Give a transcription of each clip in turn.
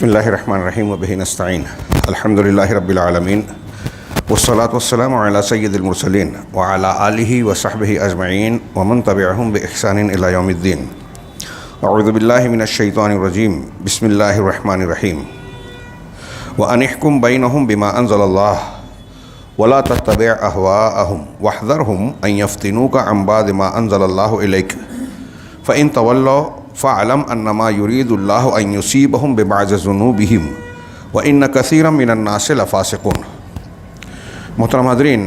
بسم اللہ الرحمن الرحیم وبہ نستعین الحمد للہ رب العالمین والصلاة والسلام علی سید المرسلین وعلی آلہ وصحبہ اجمعین ومن تبعہم بإحسان الی یوم الدین. اعوذ باللہ من الشیطان الرجیم. بسم اللہ الرحمن الرحیم. وَأَنِ احْكُمْ بَيْنَهُمْ بِمَا أَنزَلَ اللَّهُ وَلَا تَتَّبِعْ أَهْوَاءَهُمْ وَاحْذَرْهُمْ أَن يَفْتِنُوكَ عَن بَعْضِ مَا أَنزَلَ اللَّهُ إِلَيْكَ فَإِن تَوَلَّوْا فَاعْلَمْ أَنَّمَا يُرِيدُ اللَّهُ أَن يُصِيبَهُم بِبَعْضِ ذُنُوبِهِمْ وَإِنَّ كَثِيرًا مِّنَ النَّاسِ لَفَاسِقُونَ. محترم حاضرین،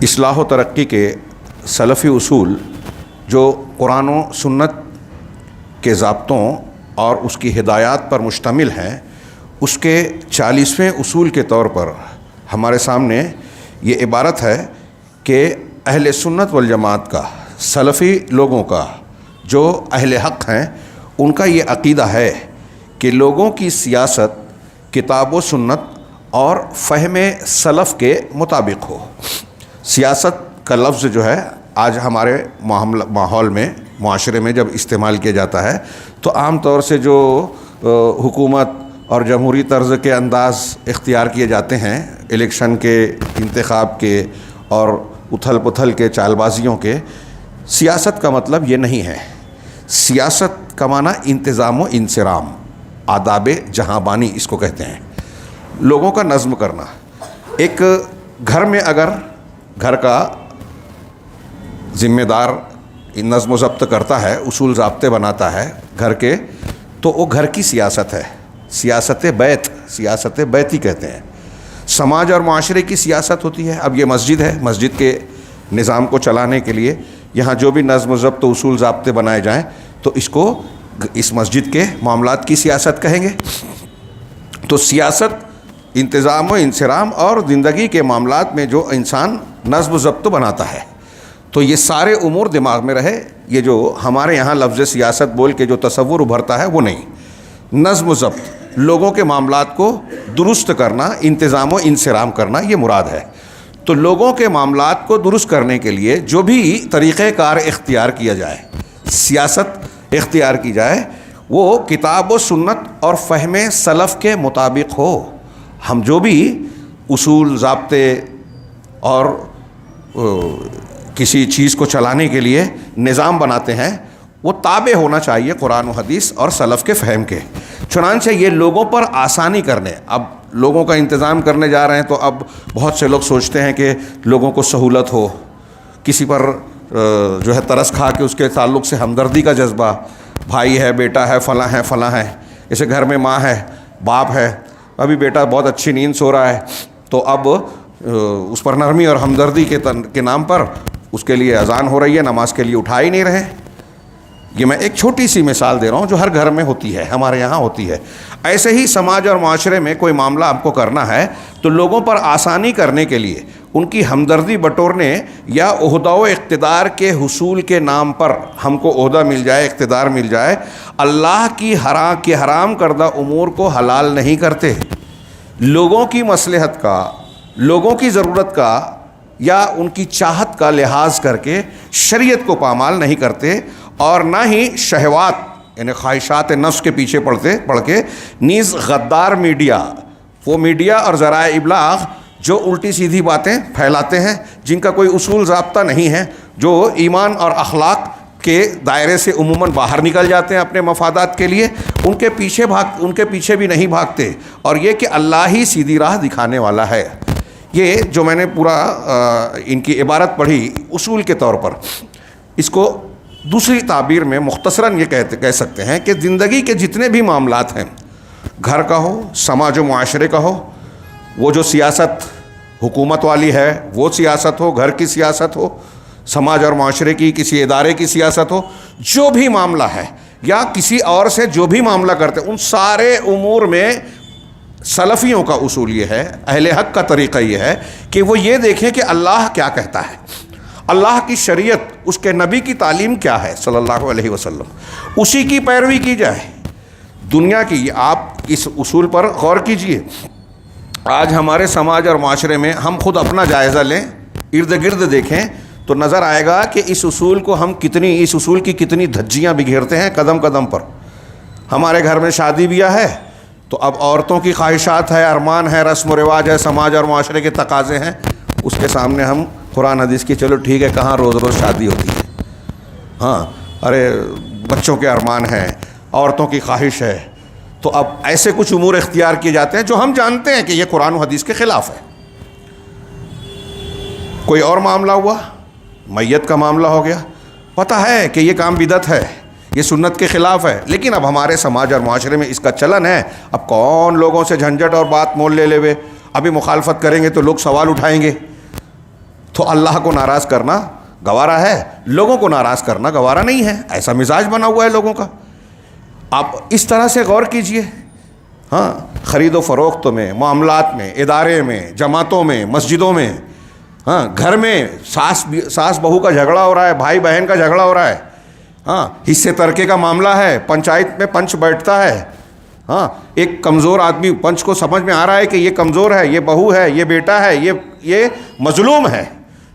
اصلاح و ترقی کے سلفی اصول جو قرآن و سنت کے ضابطوں اور اس کی ہدایات پر مشتمل ہیں، اس کے 40ویں اصول کے طور پر ہمارے سامنے یہ عبارت ہے کہ اہل سنت والجماعت کا، سلفی لوگوں کا، جو اہل حق ہیں، ان کا یہ عقیدہ ہے کہ لوگوں کی سیاست کتاب و سنت اور فہم سلف کے مطابق ہو. سیاست کا لفظ جو ہے آج ہمارے ماحول میں، معاشرے میں جب استعمال کیا جاتا ہے تو عام طور سے جو حکومت اور جمہوری طرز کے انداز اختیار کیے جاتے ہیں، الیکشن کے، انتخاب کے اور اتھل پتھل کے، چال بازیوں کے، سیاست کا مطلب یہ نہیں ہے. سیاست کا معنی انتظام و انصرام، آداب جہاں بانی اس کو کہتے ہیں، لوگوں کا نظم کرنا. ایک گھر میں اگر گھر کا ذمہ دار نظم و ضبط کرتا ہے، اصول ضابطے بناتا ہے گھر کے، تو وہ گھر کی سیاست ہے، سیاست بیت، سیاست بیتی کہتے ہیں. سماج اور معاشرے کی سیاست ہوتی ہے. اب یہ مسجد ہے، مسجد کے نظام کو چلانے کے لیے یہاں جو بھی نظم و ضبط اصول ضابطے بنائے جائیں تو اس کو اس مسجد کے معاملات کی سیاست کہیں گے. تو سیاست انتظام و انصرام اور زندگی کے معاملات میں جو انسان نظم و ضبط بناتا ہے، تو یہ سارے امور دماغ میں رہے. یہ جو ہمارے یہاں لفظ سیاست بول کے جو تصور ابھرتا ہے وہ نہیں. نظم و ضبط، لوگوں کے معاملات کو درست کرنا، انتظام و انصرام کرنا، یہ مراد ہے. تو لوگوں کے معاملات کو درست کرنے کے لیے جو بھی طریقہ کار اختیار کیا جائے، سیاست اختیار کی جائے، وہ کتاب و سنت اور فہم سلف کے مطابق ہو. ہم جو بھی اصول، ضابطے اور کسی چیز کو چلانے کے لیے نظام بناتے ہیں، وہ تابع ہونا چاہیے قرآن و حدیث اور سلف کے فہم کے. چنانچہ یہ لوگوں پر آسانی کرنے، اب لوگوں کا انتظام کرنے جا رہے ہیں تو اب بہت سے لوگ سوچتے ہیں کہ لوگوں کو سہولت ہو، کسی پر جو ہے ترس کھا کے اس کے تعلق سے ہمدردی کا جذبہ، بھائی ہے، بیٹا ہے، فلاں ہے. جیسے گھر میں ماں ہے، باپ ہے، ابھی بیٹا بہت اچھی نیند سو رہا ہے تو اب اس پر نرمی اور ہمدردی کے نام پر اس کے لیے اذان ہو رہی ہے، نماز کے لیے اٹھا ہی نہیں رہے. یہ میں ایک چھوٹی سی مثال دے رہا ہوں جو ہر گھر میں ہوتی ہے، ہمارے یہاں ہوتی ہے. ایسے ہی سماج اور معاشرے میں کوئی معاملہ آپ کو کرنا ہے تو لوگوں پر آسانی کرنے کے لیے، ان کی ہمدردی بٹورنے یا عہدہ و اقتدار کے حصول کے نام پر ہم کو عہدہ مل جائے، اقتدار مل جائے، اللہ کی حرام کردہ امور کو حلال نہیں کرتے. لوگوں کی مصلحت کا، لوگوں کی ضرورت کا یا ان کی چاہت کا لحاظ کر کے شریعت کو پامال نہیں کرتے، اور نہ ہی شہوات یعنی خواہشات نفس کے پیچھے پڑھ کے نیز غدار میڈیا، وہ میڈیا اور ذرائع ابلاغ جو الٹی سیدھی باتیں پھیلاتے ہیں، جن کا کوئی اصول ضابطہ نہیں ہے، جو ایمان اور اخلاق کے دائرے سے عموماً باہر نکل جاتے ہیں اپنے مفادات کے لیے، ان کے پیچھے بھی نہیں بھاگتے. اور یہ کہ اللہ ہی سیدھی راہ دکھانے والا ہے. یہ جو میں نے پورا ان کی عبارت پڑھی اصول کے طور پر، اس کو دوسری تعبیر میں مختصراً یہ کہہ سکتے ہیں کہ زندگی کے جتنے بھی معاملات ہیں، گھر کا ہو، سماج و معاشرے کا ہو، وہ جو سیاست حکومت والی ہے وہ سیاست ہو، گھر کی سیاست ہو، سماج اور معاشرے کی کسی ادارے کی سیاست ہو، جو بھی معاملہ ہے یا کسی اور سے جو بھی معاملہ کرتے ہیں، ان سارے امور میں سلفیوں کا اصول یہ ہے، اہل حق کا طریقہ یہ ہے کہ وہ یہ دیکھیں کہ اللہ کیا کہتا ہے، اللہ کی شریعت، اس کے نبی کی تعلیم کیا ہے صلی اللہ علیہ وسلم، اسی کی پیروی کی جائے. دنیا کی، آپ اس اصول پر غور کیجئے. آج ہمارے سماج اور معاشرے میں ہم خود اپنا جائزہ لیں، ارد گرد دیکھیں تو نظر آئے گا کہ اس اصول کی کتنی دھجیاں بگھیرتے ہیں قدم قدم پر. ہمارے گھر میں شادی بیاہ ہے تو اب عورتوں کی خواہشات ہے، ارمان ہے، رسم و رواج ہے، سماج اور معاشرے کے تقاضے ہیں، اس کے سامنے ہم قرآن حدیث کی چلو ٹھیک ہے کہاں روز روز شادی ہوتی ہے، ہاں ارے بچوں کے ارمان ہیں، عورتوں کی خواہش ہے، تو اب ایسے کچھ امور اختیار کیے جاتے ہیں جو ہم جانتے ہیں کہ یہ قرآن و حدیث کے خلاف ہے۔ کوئی اور معاملہ ہوا، میت کا معاملہ ہو گیا، پتہ ہے کہ یہ کام بدعت ہے، یہ سنت کے خلاف ہے، لیکن اب ہمارے سماج اور معاشرے میں اس کا چلن ہے، اب کون لوگوں سے جھنجھٹ اور بات مول لے ہوئے، ابھی مخالفت کریں گے تو لوگ سوال اٹھائیں گے، تو اللہ کو ناراض کرنا گوارا ہے، لوگوں کو ناراض کرنا گوارا نہیں ہے، ایسا مزاج بنا ہوا ہے لوگوں کا۔ آپ اس طرح سے غور کیجئے، ہاں خرید و فروخت میں، معاملات میں، ادارے میں، جماعتوں میں، مسجدوں میں، ہاں گھر میں ساس بہو کا جھگڑا ہو رہا ہے، بھائی بہن کا جھگڑا ہو رہا ہے، ہاں حصے ترکے کا معاملہ ہے، پنچایت میں پنچ بیٹھتا ہے، ہاں ایک کمزور آدمی پنچ کو سمجھ میں آ رہا ہے کہ یہ کمزور ہے، یہ بہو ہے، یہ بیٹا ہے، یہ مظلوم ہے،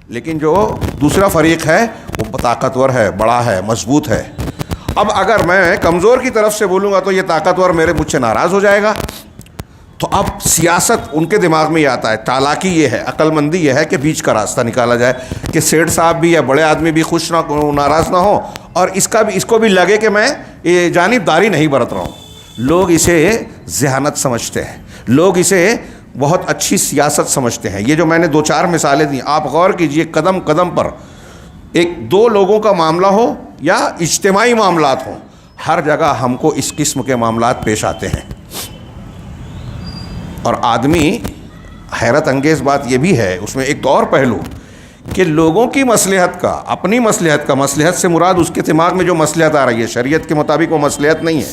لیکن جو دوسرا فریق ہے وہ طاقتور ہے، بڑا ہے، مضبوط ہے۔ اب اگر میں کمزور کی طرف سے بولوں گا تو یہ طاقتور مجھ سے ناراض ہو جائے گا، تو اب سیاست ان کے دماغ میں یہ آتا ہے، چالاکی یہ ہے، عقل مندی یہ ہے کہ بیچ کا راستہ نکالا جائے کہ سیٹھ صاحب بھی یا بڑے آدمی بھی خوش نہ ناراض نہ ہو، اور اس کو بھی لگے کہ میں یہ جانبداری نہیں برت رہا ہوں۔ لوگ اسے ذہانت سمجھتے ہیں، لوگ اسے بہت اچھی سیاست سمجھتے ہیں۔ یہ جو میں نے 2-4 مثالیں دیں، آپ غور کیجئے، قدم قدم پر ایک دو لوگوں کا معاملہ ہو یا اجتماعی معاملات ہوں، ہر جگہ ہم کو اس قسم کے معاملات پیش آتے ہیں۔ اور آدمی، حیرت انگیز بات یہ بھی ہے اس میں ایک تو اور پہلو کہ لوگوں کی مصلحت کا، اپنی مصلحت کا، مصلحت سے مراد اس کے دماغ میں جو مصلحت آ رہی ہے، شریعت کے مطابق وہ مصلحت نہیں ہے،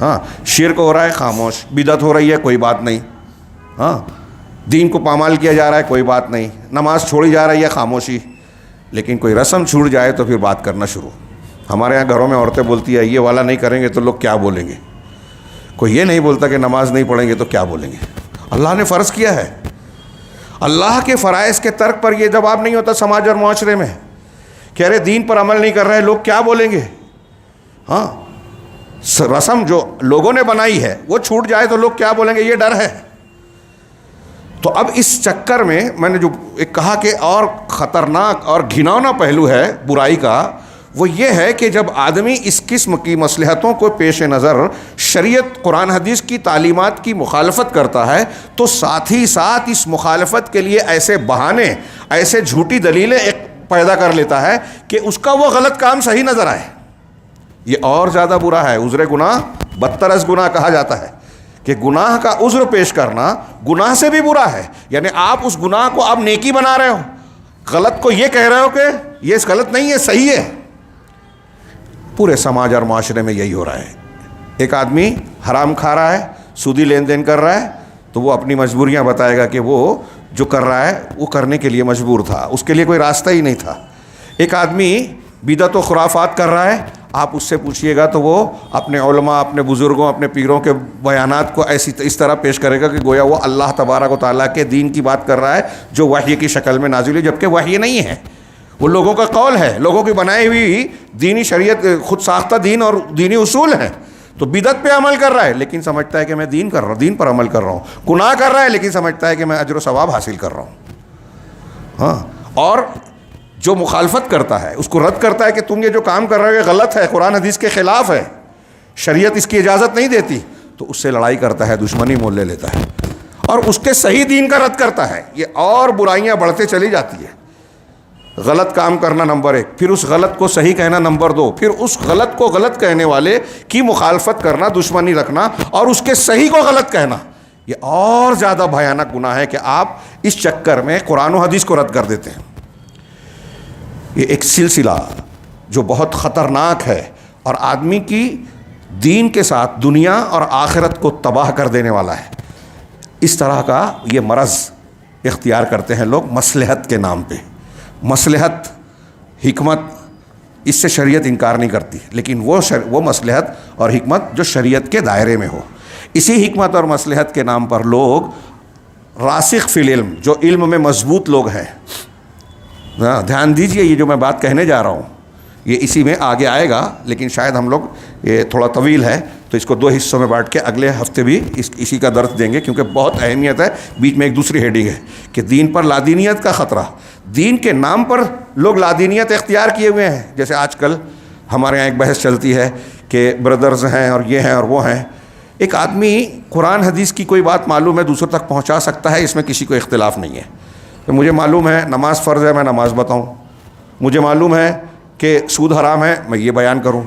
ہاں شرک ہو رہا ہے خاموش، بدعت ہو رہی ہے کوئی بات نہیں، ہاں دین کو پامال کیا جا رہا ہے کوئی بات نہیں، نماز چھوڑی جا رہی ہے خاموشی، لیکن کوئی رسم چھوٹ جائے تو پھر بات کرنا شروع۔ ہمارے یہاں گھروں میں عورتیں بولتی ہے یہ والا نہیں کریں گے تو لوگ کیا بولیں گے، کوئی یہ نہیں بولتا کہ نماز نہیں پڑھیں گے تو کیا بولیں گے۔ اللہ نے فرض کیا ہے، اللہ کے فرائض کے ترک پر یہ جواب نہیں ہوتا سماج اور معاشرے میں کہ ارے دین پر عمل نہیں کر رہے لوگ کیا بولیں گے، ہاں رسم جو لوگوں نے بنائی ہے وہ چھوٹ جائے تو لوگ کیا بولیں گے، یہ ڈر ہے۔ تو اب اس چکر میں نے جو ایک کہا کہ اور خطرناک اور گھناؤنا پہلو ہے برائی کا، وہ یہ ہے کہ جب آدمی اس قسم کی مصلحتوں کو پیش نظر شریعت قرآن حدیث کی تعلیمات کی مخالفت کرتا ہے تو ساتھ ہی ساتھ اس مخالفت کے لیے ایسے بہانے، ایسے جھوٹی دلیلیں پیدا کر لیتا ہے کہ اس کا وہ غلط کام صحیح نظر آئے۔ یہ اور زیادہ برا ہے، عذر گناہ بدتر از گناہ کہا جاتا ہے کہ گناہ کا عذر پیش کرنا گناہ سے بھی برا ہے، یعنی آپ اس گناہ کو آپ نیکی بنا رہے ہو، غلط کو یہ کہہ رہے ہو کہ یہ غلط نہیں ہے صحیح ہے۔ پورے سماج اور معاشرے میں یہی ہو رہا ہے، ایک آدمی حرام کھا رہا ہے، سودی لین دین کر رہا ہے تو وہ اپنی مجبوریاں بتائے گا کہ وہ جو کر رہا ہے وہ کرنے کے لیے مجبور تھا، اس کے لیے کوئی راستہ ہی نہیں تھا۔ ایک آدمی بدعت و خرافات کر رہا ہے، آپ اس سے پوچھئے گا تو وہ اپنے علماء، اپنے بزرگوں، اپنے پیروں کے بیانات کو اس طرح پیش کرے گا کہ گویا وہ اللہ تبارک و تعالیٰ کے دین کی بات کر رہا ہے جو وحی کی شکل میں نازل ہے، جبکہ وحی نہیں ہے، وہ لوگوں کا قول ہے، لوگوں کی بنائی ہوئی دینی شریعت، خود ساختہ دین اور دینی اصول ہیں۔ تو بدعت پہ عمل کر رہا ہے لیکن سمجھتا ہے کہ میں دین کر رہا ہوں، دین پر عمل کر رہا ہوں، گناہ کر رہا ہے لیکن سمجھتا ہے کہ میں اجر و ثواب حاصل کر رہا ہوں، ہاں۔ اور جو مخالفت کرتا ہے اس کو رد کرتا ہے کہ تم یہ جو کام کر رہے ہو یہ غلط ہے، قرآن حدیث کے خلاف ہے، شریعت اس کی اجازت نہیں دیتی، تو اس سے لڑائی کرتا ہے، دشمنی مول لے لیتا ہے اور اس کے صحیح دین کا رد کرتا ہے۔ یہ اور برائیاں بڑھتے چلی جاتی ہیں، غلط کام کرنا نمبر 1، پھر اس غلط کو صحیح کہنا نمبر 2، پھر اس غلط کو غلط کہنے والے کی مخالفت کرنا، دشمنی رکھنا اور اس کے صحیح کو غلط کہنا، یہ اور زیادہ بھیانک گناہ ہے کہ آپ اس چکر میں قرآن و حدیث کو رد کر دیتے ہیں۔ یہ ایک سلسلہ جو بہت خطرناک ہے اور آدمی کی دین کے ساتھ دنیا اور آخرت کو تباہ کر دینے والا ہے۔ اس طرح کا یہ مرض اختیار کرتے ہیں لوگ مصلحت کے نام پہ۔ مصلحت، حکمت، اس سے شریعت انکار نہیں کرتی، لیکن وہ مصلحت اور حکمت جو شریعت کے دائرے میں ہو۔ اسی حکمت اور مصلحت کے نام پر لوگ راسخ فی العلم، جو علم میں مضبوط لوگ ہیں، دھیان دیجئے یہ جو میں بات کہنے جا رہا ہوں یہ اسی میں آگے آئے گا، لیکن شاید ہم لوگ یہ تھوڑا طویل ہے تو اس کو 2 حصوں میں بانٹ کے اگلے ہفتے بھی اسی کا درس دیں گے، کیونکہ بہت اہمیت ہے۔ بیچ میں ایک دوسری ہیڈنگ ہے کہ دین پر لادینیت کا خطرہ، دین کے نام پر لوگ لادینیت اختیار کیے ہوئے ہیں۔ جیسے آج کل ہمارے یہاں ایک بحث چلتی ہے کہ بردرز ہیں اور یہ ہیں اور وہ ہیں۔ ایک آدمی قرآن حدیث کی کوئی بات معلوم ہے دوسروں تک پہنچا سکتا ہے، اس میں کسی کو اختلاف نہیں ہے۔ تو مجھے معلوم ہے نماز فرض ہے، میں نماز بتاؤں، مجھے معلوم ہے کہ سود حرام ہے، میں یہ بیان کروں۔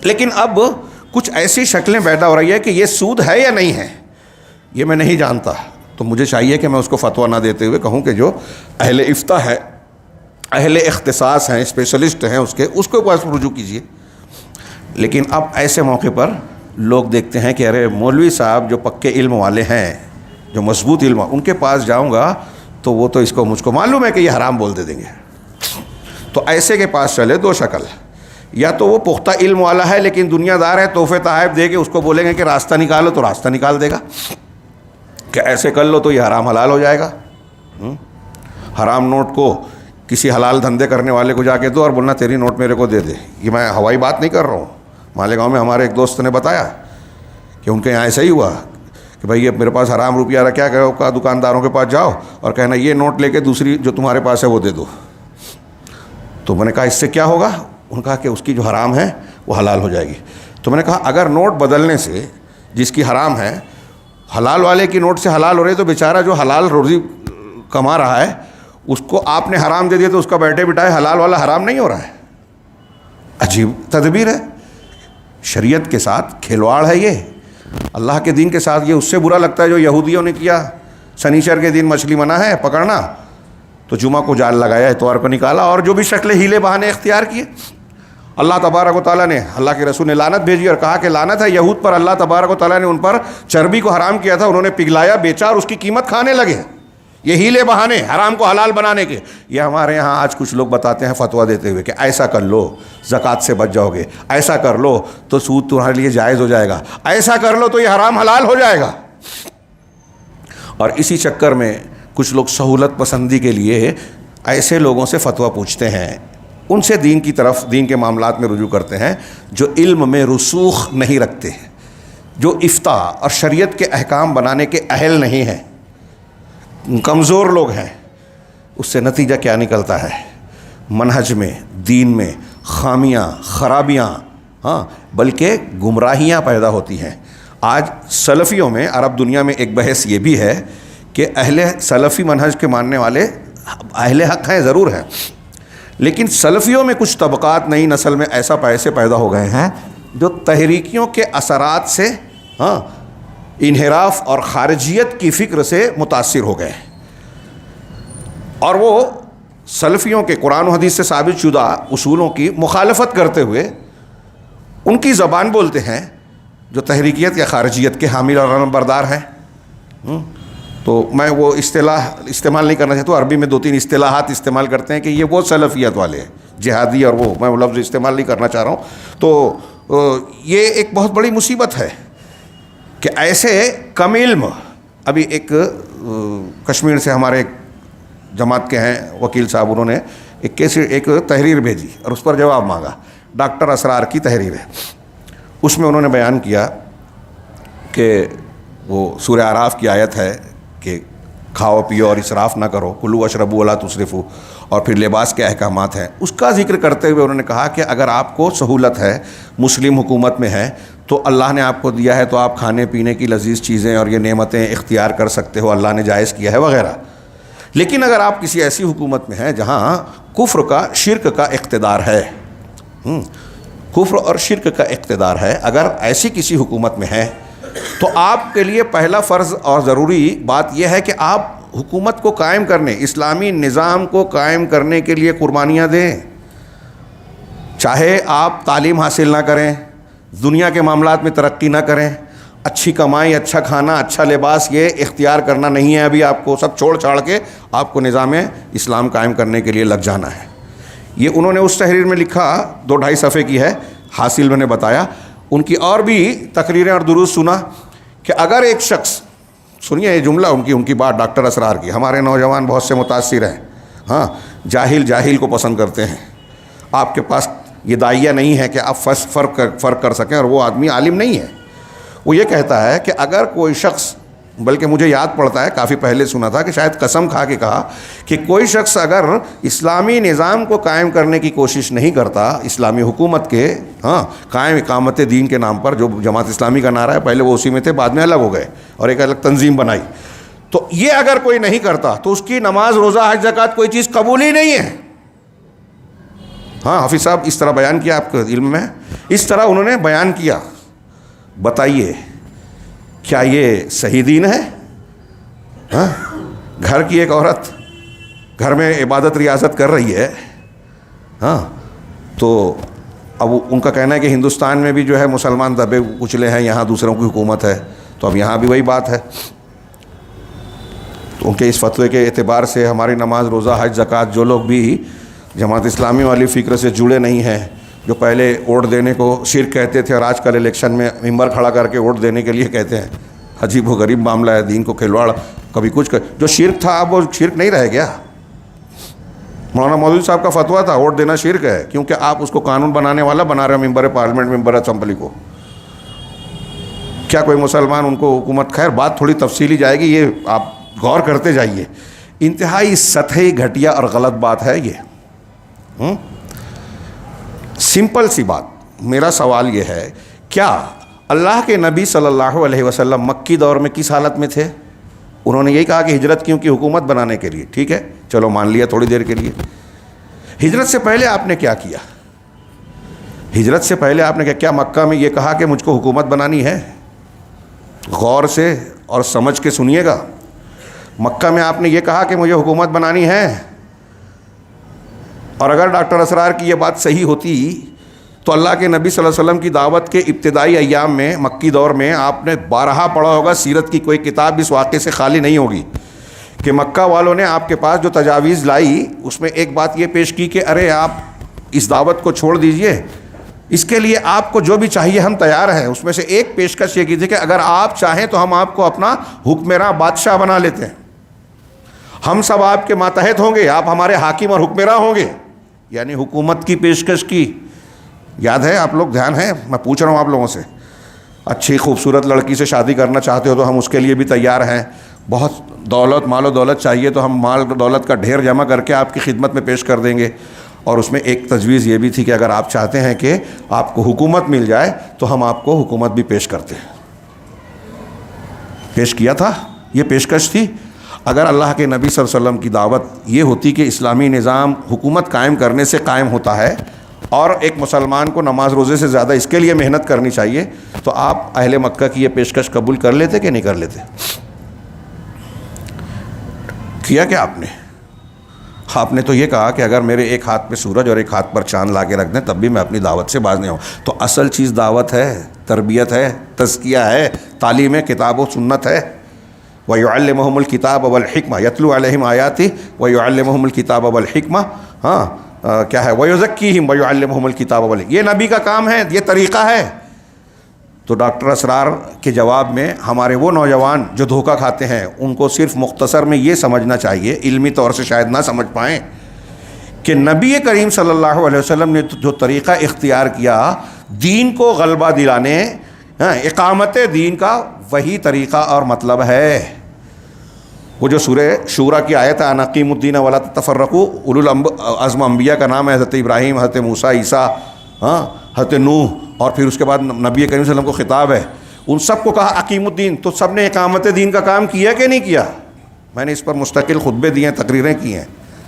لیکن اب کچھ ایسی شکلیں پیدا ہو رہی ہے کہ یہ سود ہے یا نہیں ہے یہ میں نہیں جانتا، تو مجھے چاہیے کہ میں اس کو فتویٰ نہ دیتے ہوئے کہوں کہ جو اہل افتاء ہے، اہل اختصاص ہیں، اسپیشلسٹ ہیں اس کو پاس رجوع کیجیے۔ لیکن اب ایسے موقع پر لوگ دیکھتے ہیں کہ ارے مولوی صاحب جو پکے علم والے ہیں، جو مضبوط علم، ان کے پاس جاؤں گا تو وہ تو مجھ کو معلوم ہے کہ یہ حرام بول دیں گے۔ تو ایسے کے پاس چلے 2 شکل، یا تو وہ پختہ علم والا ہے لیکن دنیا دار ہے، تحفے تحائف دے کے اس کو بولیں گے کہ راستہ نکالو تو راستہ نکال دے گا کہ ایسے کر لو تو یہ حرام حلال ہو جائے گا۔ حرام نوٹ کو کسی حلال دھندے کرنے والے کو جا کے دو اور بولنا تیری نوٹ میرے کو دے دے۔ یہ میں ہوائی بات نہیں کر رہا ہوں۔ مالیگاؤں میں ہمارے ایک دوست نے بتایا کہ ان کے یہاں ایسا ہی ہوا کہ بھائی اب میرے پاس حرام روپیہ رکھا، کیا کرو کا دکانداروں کے پاس جاؤ اور کہنا یہ نوٹ لے کے دوسری جو تمہارے پاس ہے وہ دے دو۔ تو میں نے کہا اس سے کیا ہوگا؟ انہوں نے کہا کہ اس کی جو حرام ہے وہ حلال ہو جائے گی۔ تو میں نے کہا اگر نوٹ بدلنے سے جس کی حرام ہے حلال والے کی نوٹ سے حلال ہو رہی ہے، تو بیچارہ جو حلال روزی کما رہا ہے اس کو آپ نے حرام دے دیا تو اس کا بیٹھے بٹھائے حلال والا حرام نہیں ہو رہا ہے۔ عجیب تدبیر ہے، شریعت کے ساتھ کھلواڑ ہے یہ، اللہ کے دین کے ساتھ۔ یہ اس سے برا لگتا ہے جو یہودیوں نے کیا، شنیچر کے دن مچھلی منع ہے پکڑنا تو جمعہ کو جال لگایا، اتوار کو نکالا، اور جو بھی شکل ہیلے بہانے اختیار کیے۔ اللہ تبارک و تعالیٰ نے، اللہ کے رسول نے لعنت بھیجی اور کہا کہ لعنت ہے یہود پر، اللہ تبارک و تعالیٰ نے ان پر چربی کو حرام کیا تھا، انہوں نے پگھلایا، بیچا اور اس کی قیمت کھانے لگے۔ یہ ہیلے بہانے حرام کو حلال بنانے کے، یہ ہمارے یہاں آج کچھ لوگ بتاتے ہیں فتویٰ دیتے ہوئے کہ ایسا کر لو زکوٰۃ سے بچ جاؤ گے، ایسا کر لو تو سود تمہارے لیے جائز ہو جائے گا، ایسا کر لو تو یہ حرام حلال ہو جائے گا۔ اور اسی چکر میں کچھ لوگ سہولت پسندی کے لیے ایسے لوگوں سے فتویٰ پوچھتے ہیں، ان سے دین کی طرف، دین کے معاملات میں رجوع کرتے ہیں، جو علم میں رسوخ نہیں رکھتے، جو افتاء اور شریعت کے احکام بنانے کے اہل نہیں ہیں، کمزور لوگ ہیں۔ اس سے نتیجہ کیا نکلتا ہے؟ منہج میں، دین میں خامیاں، خرابیاں، بلکہ گمراہیاں پیدا ہوتی ہیں۔ آج سلفیوں میں، عرب دنیا میں ایک بحث یہ بھی ہے کہ اہل سلفی منہج کے ماننے والے اہل حق ہیں، ضرور ہیں، لیکن سلفیوں میں کچھ طبقات نئی نسل میں ایسے پیدا ہو گئے ہیں جو تحریکیوں کے اثرات سے انحراف اور خارجیت کی فکر سے متاثر ہو گئے، اور وہ سلفیوں کے قرآن و حدیث سے ثابت شدہ اصولوں کی مخالفت کرتے ہوئے ان کی زبان بولتے ہیں جو تحریکیت یا خارجیت کے حامل اور علمبردار ہیں۔ تو میں وہ اصطلاح استعمال نہیں کرنا چاہتا ہوں، عربی میں 2-3 اصطلاحات استعمال کرتے ہیں کہ یہ وہ سلفیت والے ہیں، جہادی، اور میں وہ لفظ استعمال نہیں کرنا چاہ رہا ہوں۔ تو یہ ایک بہت بڑی مصیبت ہے کہ ایسے کم علم، ابھی ایک کشمیر سے ہمارے ایک جماعت کے ہیں وکیل صاحب، انہوں نے ایک تحریر بھیجی اور اس پر جواب مانگا، ڈاکٹر اسرار کی تحریر ہے۔ اس میں انہوں نے بیان کیا کہ وہ سورہ اعراف کی آیت ہے کہ کھاؤ پیو اور اسراف نہ کرو، کلوا واشربوا ولا تسرفوا، اور پھر لباس کے احکامات ہیں، اس کا ذکر کرتے ہوئے انہوں نے کہا کہ اگر آپ کو سہولت ہے، مسلم حکومت میں ہے، تو اللہ نے آپ کو دیا ہے تو آپ کھانے پینے کی لذیذ چیزیں اور یہ نعمتیں اختیار کر سکتے ہو، اللہ نے جائز کیا ہے وغیرہ۔ لیکن اگر آپ کسی ایسی حکومت میں ہیں جہاں کفر کا، شرک کا اقتدار ہے، کفر اور شرک کا اقتدار ہے، اگر ایسی کسی حکومت میں ہے تو آپ کے لیے پہلا فرض اور ضروری بات یہ ہے کہ آپ حکومت کو قائم کرنے، اسلامی نظام کو قائم کرنے کے لیے قربانیاں دیں، چاہے آپ تعلیم حاصل نہ کریں، دنیا کے معاملات میں ترقی نہ کریں، اچھی کمائی، اچھا کھانا، اچھا لباس یہ اختیار کرنا نہیں ہے، ابھی آپ کو سب چھوڑ چھاڑ کے آپ کو نظام اسلام قائم کرنے کے لیے لگ جانا ہے۔ یہ انہوں نے اس تحریر میں لکھا، 2-2.5 صفحے کی ہے، حاصل میں نے بتایا۔ ان کی اور بھی تقریریں اور دروس سنا کہ اگر ایک شخص، سنیے یہ جملہ ان کی بات ڈاکٹر اسرار کی، ہمارے نوجوان بہت سے متاثر ہیں، جاہل کو پسند کرتے ہیں، آپ کے پاس یہ داعیہ نہیں ہے کہ آپ فرق کر سکیں، اور وہ آدمی عالم نہیں ہے. وہ یہ کہتا ہے کہ اگر کوئی شخص، بلکہ مجھے یاد پڑتا ہے کافی پہلے سنا تھا کہ شاید قسم کھا کے کہا کہ کوئی شخص اگر اسلامی نظام کو قائم کرنے کی کوشش نہیں کرتا، اسلامی حکومت کے قائم اقامت دین کے نام پر، جو جماعت اسلامی کا نعرہ ہے، پہلے وہ اسی میں تھے، بعد میں الگ ہو گئے اور ایک الگ تنظیم بنائی، تو یہ اگر کوئی نہیں کرتا تو اس کی نماز، روزہ، حج، زکوٰۃ کوئی چیز قبول ہی نہیں ہے. حافظ صاحب اس طرح بیان کیا، آپ کے علم میں اس طرح انہوں نے بیان کیا. بتائیے کیا یہ صحیح دین ہے؟ گھر کی ایک عورت گھر میں عبادت ریاضت کر رہی ہے، تو اب ان کا کہنا ہے کہ ہندوستان میں بھی جو ہے مسلمان دبے کچلے ہیں، یہاں دوسروں کی حکومت ہے، تو اب یہاں بھی وہی بات ہے. تو ان کے اس فتوے کے اعتبار سے ہماری نماز، روزہ، حج، زکوٰۃ، جو لوگ بھی جماعت اسلامی والی فکر سے جڑے نہیں ہیں، جو پہلے ووٹ دینے کو شرک کہتے تھے اور آج کل الیکشن میں ممبر کھڑا کر کے ووٹ دینے کے لیے کہتے ہیں، عجیب و غریب معاملہ ہے، دین کو کھلواڑ، کبھی کچھ جو شرک تھا اب وہ شرک نہیں رہ گیا. مولانا مودودی صاحب کا فتویٰ تھا ووٹ دینا شرک ہے، کیونکہ آپ اس کو قانون بنانے والا بنا رہے ہیں، ممبر پارلیمنٹ، ممبر اسمبلی کو. کیا کوئی مسلمان ان کو حکومت، خیر بات تھوڑی تفصیلی جائے گی، یہ آپ غور کرتے جائیے. انتہائی سطحی، گھٹیا اور غلط بات ہے یہ. سمپل سی بات، میرا سوال یہ ہے، کیا اللہ کے نبی صلی اللہ علیہ وسلم مکی دور میں کس حالت میں تھے؟ انہوں نے یہی کہا کہ ہجرت کیوں کی؟ حکومت بنانے کے لیے. ٹھیک ہے، چلو مان لیا تھوڑی دیر کے لیے. ہجرت سے پہلے آپ نے کیا کیا؟ ہجرت سے پہلے آپ نے کیا مکہ میں یہ کہا کہ مجھ کو حکومت بنانی ہے؟ غور سے اور سمجھ کے سنیے گا. مکہ میں آپ نے یہ کہا کہ مجھے حکومت بنانی ہے، اور اگر ڈاکٹر اسرار کی یہ بات صحیح ہوتی تو اللہ کے نبی صلی اللہ علیہ وسلم کی دعوت کے ابتدائی ایام میں، مکی دور میں، آپ نے بارہا پڑھا ہوگا، سیرت کی کوئی کتاب اس واقعے سے خالی نہیں ہوگی کہ مکہ والوں نے آپ کے پاس جو تجاویز لائی اس میں ایک بات یہ پیش کی کہ ارے آپ اس دعوت کو چھوڑ دیجئے، اس کے لیے آپ کو جو بھی چاہیے ہم تیار ہیں. اس میں سے ایک پیشکش یہ کی تھی کہ اگر آپ چاہیں تو ہم آپ کو اپنا حکمراں بادشاہ بنا لیتے ہیں، ہم سب آپ کے ماتحت ہوں گے، آپ ہمارے حاکم اور حکمراں ہوں گے. یعنی حکومت کی پیشکش کی. یاد ہے آپ لوگ؟ دھیان ہے، میں پوچھ رہا ہوں آپ لوگوں سے. اچھی خوبصورت لڑکی سے شادی کرنا چاہتے ہو تو ہم اس کے لیے بھی تیار ہیں. بہت دولت، مال و دولت چاہیے تو ہم مال و دولت کا ڈھیر جمع کر کے آپ کی خدمت میں پیش کر دیں گے. اور اس میں ایک تجویز یہ بھی تھی کہ اگر آپ چاہتے ہیں کہ آپ کو حکومت مل جائے تو ہم آپ کو حکومت بھی پیش کرتے ہیں. پیش کیا تھا، یہ پیشکش تھی. اگر اللہ کے نبی صلی اللہ علیہ وسلم کی دعوت یہ ہوتی کہ اسلامی نظام حکومت قائم کرنے سے قائم ہوتا ہے اور ایک مسلمان کو نماز روزے سے زیادہ اس کے لیے محنت کرنی چاہیے، تو آپ اہل مکہ کی یہ پیشکش قبول کر لیتے کہ نہیں کر لیتے؟ کیا کہ آپ نے تو یہ کہا کہ اگر میرے ایک ہاتھ پہ سورج اور ایک ہاتھ پر چاند لا کے رکھ دیں تب بھی میں اپنی دعوت سے باز نہیں ہوں. تو اصل چیز دعوت ہے، تربیت ہے، تزکیہ ہے، تعلیم ہے، کتاب و سنت ہے. وَيُعَلِّمُهُمُ الْكِتَابَ وَالْحِكْمَةَ يَتْلُو عَلَيْهِمْ آيَاتِهِ وَيُعَلِّمُهُمُ الْكِتَابَ وَالْحِكْمَةَ کیا ہے؟ وَيُزَكِّيهِمْ وَيُعَلِّمُهُمُ الْكِتَابَ وَالْحِكْمَةَ. یہ نبی کا کام ہے، یہ طریقہ ہے. تو ڈاکٹر اسرار کے جواب میں ہمارے وہ نوجوان جو دھوکہ کھاتے ہیں ان کو صرف مختصر میں یہ سمجھنا چاہیے، علمی طور سے شاید نہ سمجھ پائیں، کہ نبی کریم صلی اللہ علیہ وسلم نے جو طریقہ اختیار کیا دین کو غلبہ دلانے، اقامت دین کا، وہی طریقہ اور مطلب ہے. وہ جو سورہ شورا کی آیت ہے، ان اقیموا الدین ولا تتفرقوا، اولو العزم انبیاء کا نام ہے، حضرت ابراہیم، حضرت موسیٰ، عیسیٰ، حضرت نوح، اور پھر اس کے بعد نبی کریم صلی اللہ علیہ وسلم کو خطاب ہے. ان سب کو کہا اقیم الدین. تو سب نے اقامت دین کا کام کیا کہ نہیں کیا؟ میں نے اس پر مستقل خطبے دیے ہیں، تقریریں کی ہیں.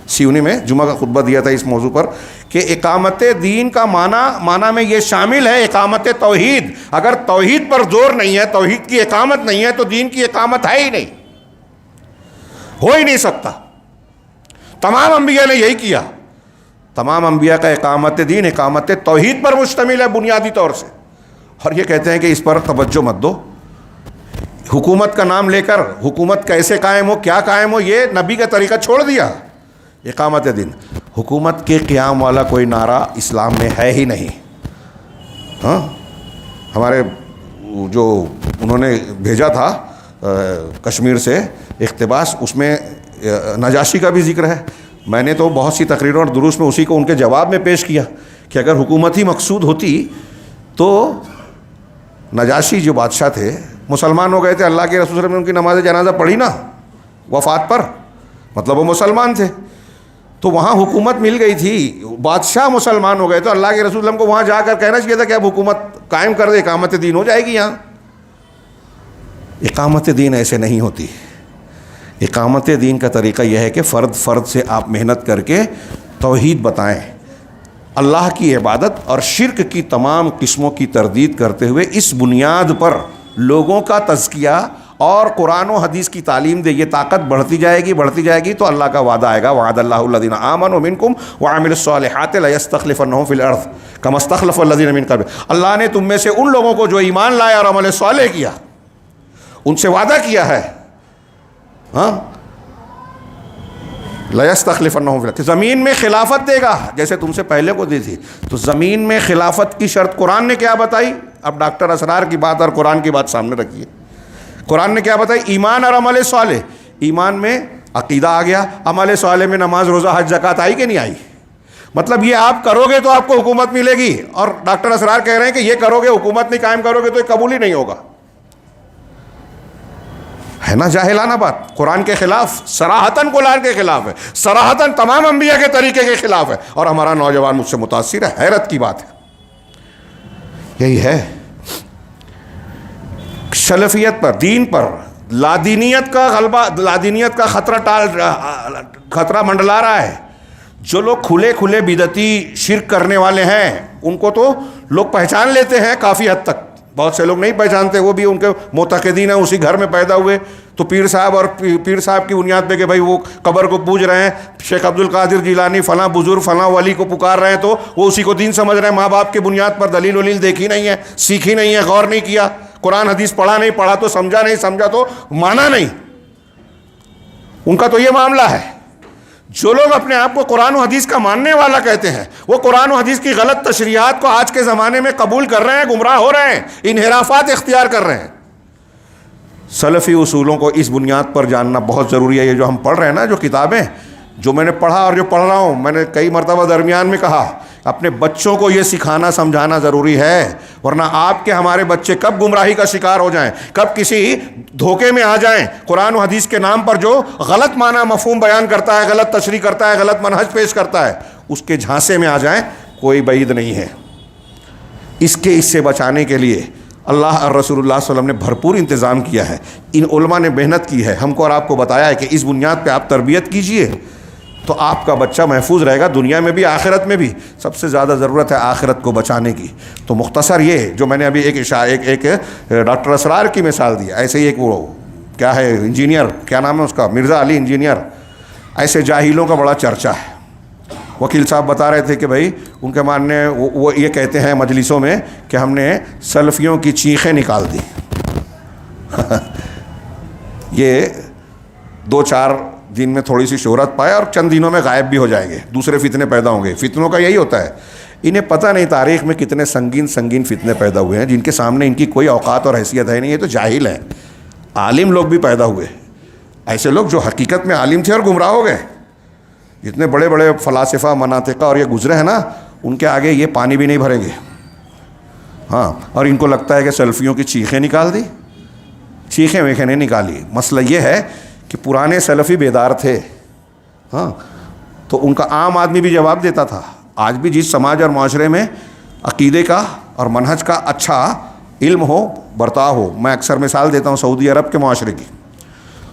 سیونی میں جمعہ کا خطبہ دیا تھا اس موضوع پر کہ اقامت دین کا معنی میں یہ شامل ہے اقامت توحید. اگر توحید پر زور نہیں ہے، توحید کی اقامت نہیں ہے، تو دین کی اقامت ہے ہی نہیں، ہو ہی نہیں سکتا. تمام انبیاء نے یہی کیا. تمام انبیاء کا اقامت دین، اقامت توحید پر مشتمل ہے بنیادی طور سے. اور یہ کہتے ہیں کہ اس پر توجہ مت دو، حکومت کا نام لے کر حکومت کیسے قائم ہو، کیا قائم ہو، یہ نبی کا طریقہ چھوڑ دیا. اقامت دین، حکومت کے قیام والا کوئی نعرہ اسلام میں ہے ہی نہیں. ہمارے جو انہوں نے بھیجا تھا کشمیر سے اقتباس، اس میں نجاشی کا بھی ذکر ہے. میں نے تو بہت سی تقریروں اور دروس میں اسی کو ان کے جواب میں پیش کیا کہ اگر حکومت ہی مقصود ہوتی تو نجاشی جو بادشاہ تھے مسلمان ہو گئے تھے, اللہ کے رسول صلی اللہ علیہ وسلم نے ان کی نماز جنازہ پڑھی نا وفات پر, مطلب وہ مسلمان تھے, تو وہاں حکومت مل گئی تھی, بادشاہ مسلمان ہو گئے تو اللہ کے رسول صلی اللہ علیہ وسلم کو وہاں جا کر کہنا چاہیے تھا کہ اب حکومت قائم کر دے, اقامت دین ہو جائے گی یہاں. اقامت دین ایسے نہیں ہوتی. اقامت دین کا طریقہ یہ ہے کہ فرد فرد سے آپ محنت کر کے توحید بتائیں, اللہ کی عبادت اور شرک کی تمام قسموں کی تردید کرتے ہوئے اس بنیاد پر لوگوں کا تزکیہ اور قرآن و حدیث کی تعلیم دے. یہ طاقت بڑھتی جائے گی تو اللہ کا وعدہ آئے گا, وعد اللہ الذین آمنوا منکم وعملوا الصالحات لیستخلفنہم فی الارض کما استخلف الذین من قبل. اللہ نے تم میں سے ان لوگوں کو جو ایمان لائے اور عمل صالح کیا ان سے وعدہ کیا ہے, ہاں, لیستخلفنہم فی الارض, زمین میں خلافت دے گا جیسے تم سے پہلے کو دی تھی. تو زمین میں خلافت کی شرط قرآن نے کیا بتائی؟ اب ڈاکٹر اسرار کی بات اور قرآن کی بات سامنے رکھیے. قرآن نے کیا بتائی؟ ایمان اور عمل صالح. ایمان میں عقیدہ آ گیا, عمل صالح میں نماز روزہ حج زکوٰۃ آئی کہ نہیں آئی؟ مطلب یہ آپ کرو گے تو آپ کو حکومت ملے گی, اور ڈاکٹر اسرار کہہ رہے ہیں کہ یہ کرو گے حکومت نہیں قائم کرو گے تو یہ قبول ہی نہیں ہوگا. ہے نا جاہلانہ بات, قرآن کے خلاف, صراحتاً قرآن کے خلاف ہے, صراحتاً تمام انبیاء کے طریقے کے خلاف ہے, اور ہمارا نوجوان مجھ سے متاثر ہے. حیرت کی بات ہے. یہی ہے سلفیت پر, دین پر لادینیت کا غلبہ, لادینیت کا خطرہ منڈلا رہا ہے. جو لوگ کھلے کھلے بدعتی شرک کرنے والے ہیں ان کو تو لوگ پہچان لیتے ہیں کافی حد تک, بہت سے لوگ نہیں پہچانتے, وہ بھی ان کے معتقدین ہیں, اسی گھر میں پیدا ہوئے, تو پیر صاحب اور پیر صاحب کی بنیاد پہ کہ بھائی وہ قبر کو پوج رہے ہیں, شیخ عبد القادر جیلانی فلاں بزرگ فلاں ولی کو پکار رہے ہیں, تو وہ اسی کو دین سمجھ رہے ہیں. ماں باپ کی بنیاد پر دلیل ولیل دیکھی نہیں ہے, سیکھی نہیں ہے, غور نہیں کیا, قرآن حدیث پڑھا نہیں, پڑھا تو سمجھا نہیں, سمجھا تو مانا نہیں. ان کا تو یہ معاملہ ہے. جو لوگ اپنے آپ کو قرآن و حدیث کا ماننے والا کہتے ہیں وہ قرآن و حدیث کی غلط تشریحات کو آج کے زمانے میں قبول کر رہے ہیں, گمراہ ہو رہے ہیں, انحرافات اختیار کر رہے ہیں. سلفی اصولوں کو اس بنیاد پر جاننا بہت ضروری ہے. یہ جو ہم پڑھ رہے ہیں نا, جو کتابیں جو میں نے پڑھا اور جو پڑھ رہا ہوں, میں نے کئی مرتبہ درمیان میں کہا اپنے بچوں کو یہ سکھانا سمجھانا ضروری ہے, ورنہ آپ کے ہمارے بچے کب گمراہی کا شکار ہو جائیں, کب کسی دھوکے میں آ جائیں, قرآن و حدیث کے نام پر جو غلط معنی مفہوم بیان کرتا ہے, غلط تشریح کرتا ہے, غلط منہج پیش کرتا ہے, اس کے جھانسے میں آ جائیں, کوئی بعید نہیں ہے. اس سے بچانے کے لیے اللہ اور رسول اللہ صلی اللہ علیہ وسلم نے بھرپور انتظام کیا ہے. ان علماء نے محنت کی ہے, ہم کو اور آپ کو بتایا ہے کہ اس بنیاد پہ آپ تربیت کیجئے تو آپ کا بچہ محفوظ رہے گا, دنیا میں بھی آخرت میں بھی. سب سے زیادہ ضرورت ہے آخرت کو بچانے کی. تو مختصر یہ جو میں نے ابھی ایک ڈاکٹر اسرار کی مثال دی, ایسے ہی ایک وہ کیا ہے انجینئر, کیا نام ہے اس کا, مرزا علی انجینئر, ایسے جاہلوں کا بڑا چرچا ہے. وکیل صاحب بتا رہے تھے کہ بھائی ان کے ماننے وہ یہ کہتے ہیں مجلسوں میں کہ ہم نے سلفیوں کی چیخیں نکال دی. یہ 2-4 دن میں تھوڑی سی شہرت پائے اور چند دنوں میں غائب بھی ہو جائیں گے, دوسرے فتنے پیدا ہوں گے. فتنوں کا یہی ہوتا ہے, انہیں پتہ نہیں تاریخ میں کتنے سنگین فتنے پیدا ہوئے ہیں جن کے سامنے ان کی کوئی اوقات اور حیثیت ہے نہیں. یہ تو جاہل ہیں. عالم لوگ بھی پیدا ہوئے, ایسے لوگ جو حقیقت میں عالم تھے اور گمراہ ہو گئے. جتنے بڑے بڑے فلاسفہ مناطقہ اور یہ گزرے ہیں نا, ان کے آگے یہ پانی بھی نہیں بھریں گے. ہاں, اور ان کو لگتا ہے کہ سلفیوں کی چیخیں نکال دی. چیخیں ویخیں نہیں نکالی. مسئلہ یہ ہے کہ پرانے سلفی بیدار تھے, ہاں, تو ان کا عام آدمی بھی جواب دیتا تھا. آج بھی جس سماج اور معاشرے میں عقیدے کا اور منہج کا اچھا علم ہو, برتاؤ ہو, میں اکثر مثال دیتا ہوں سعودی عرب کے معاشرے کی.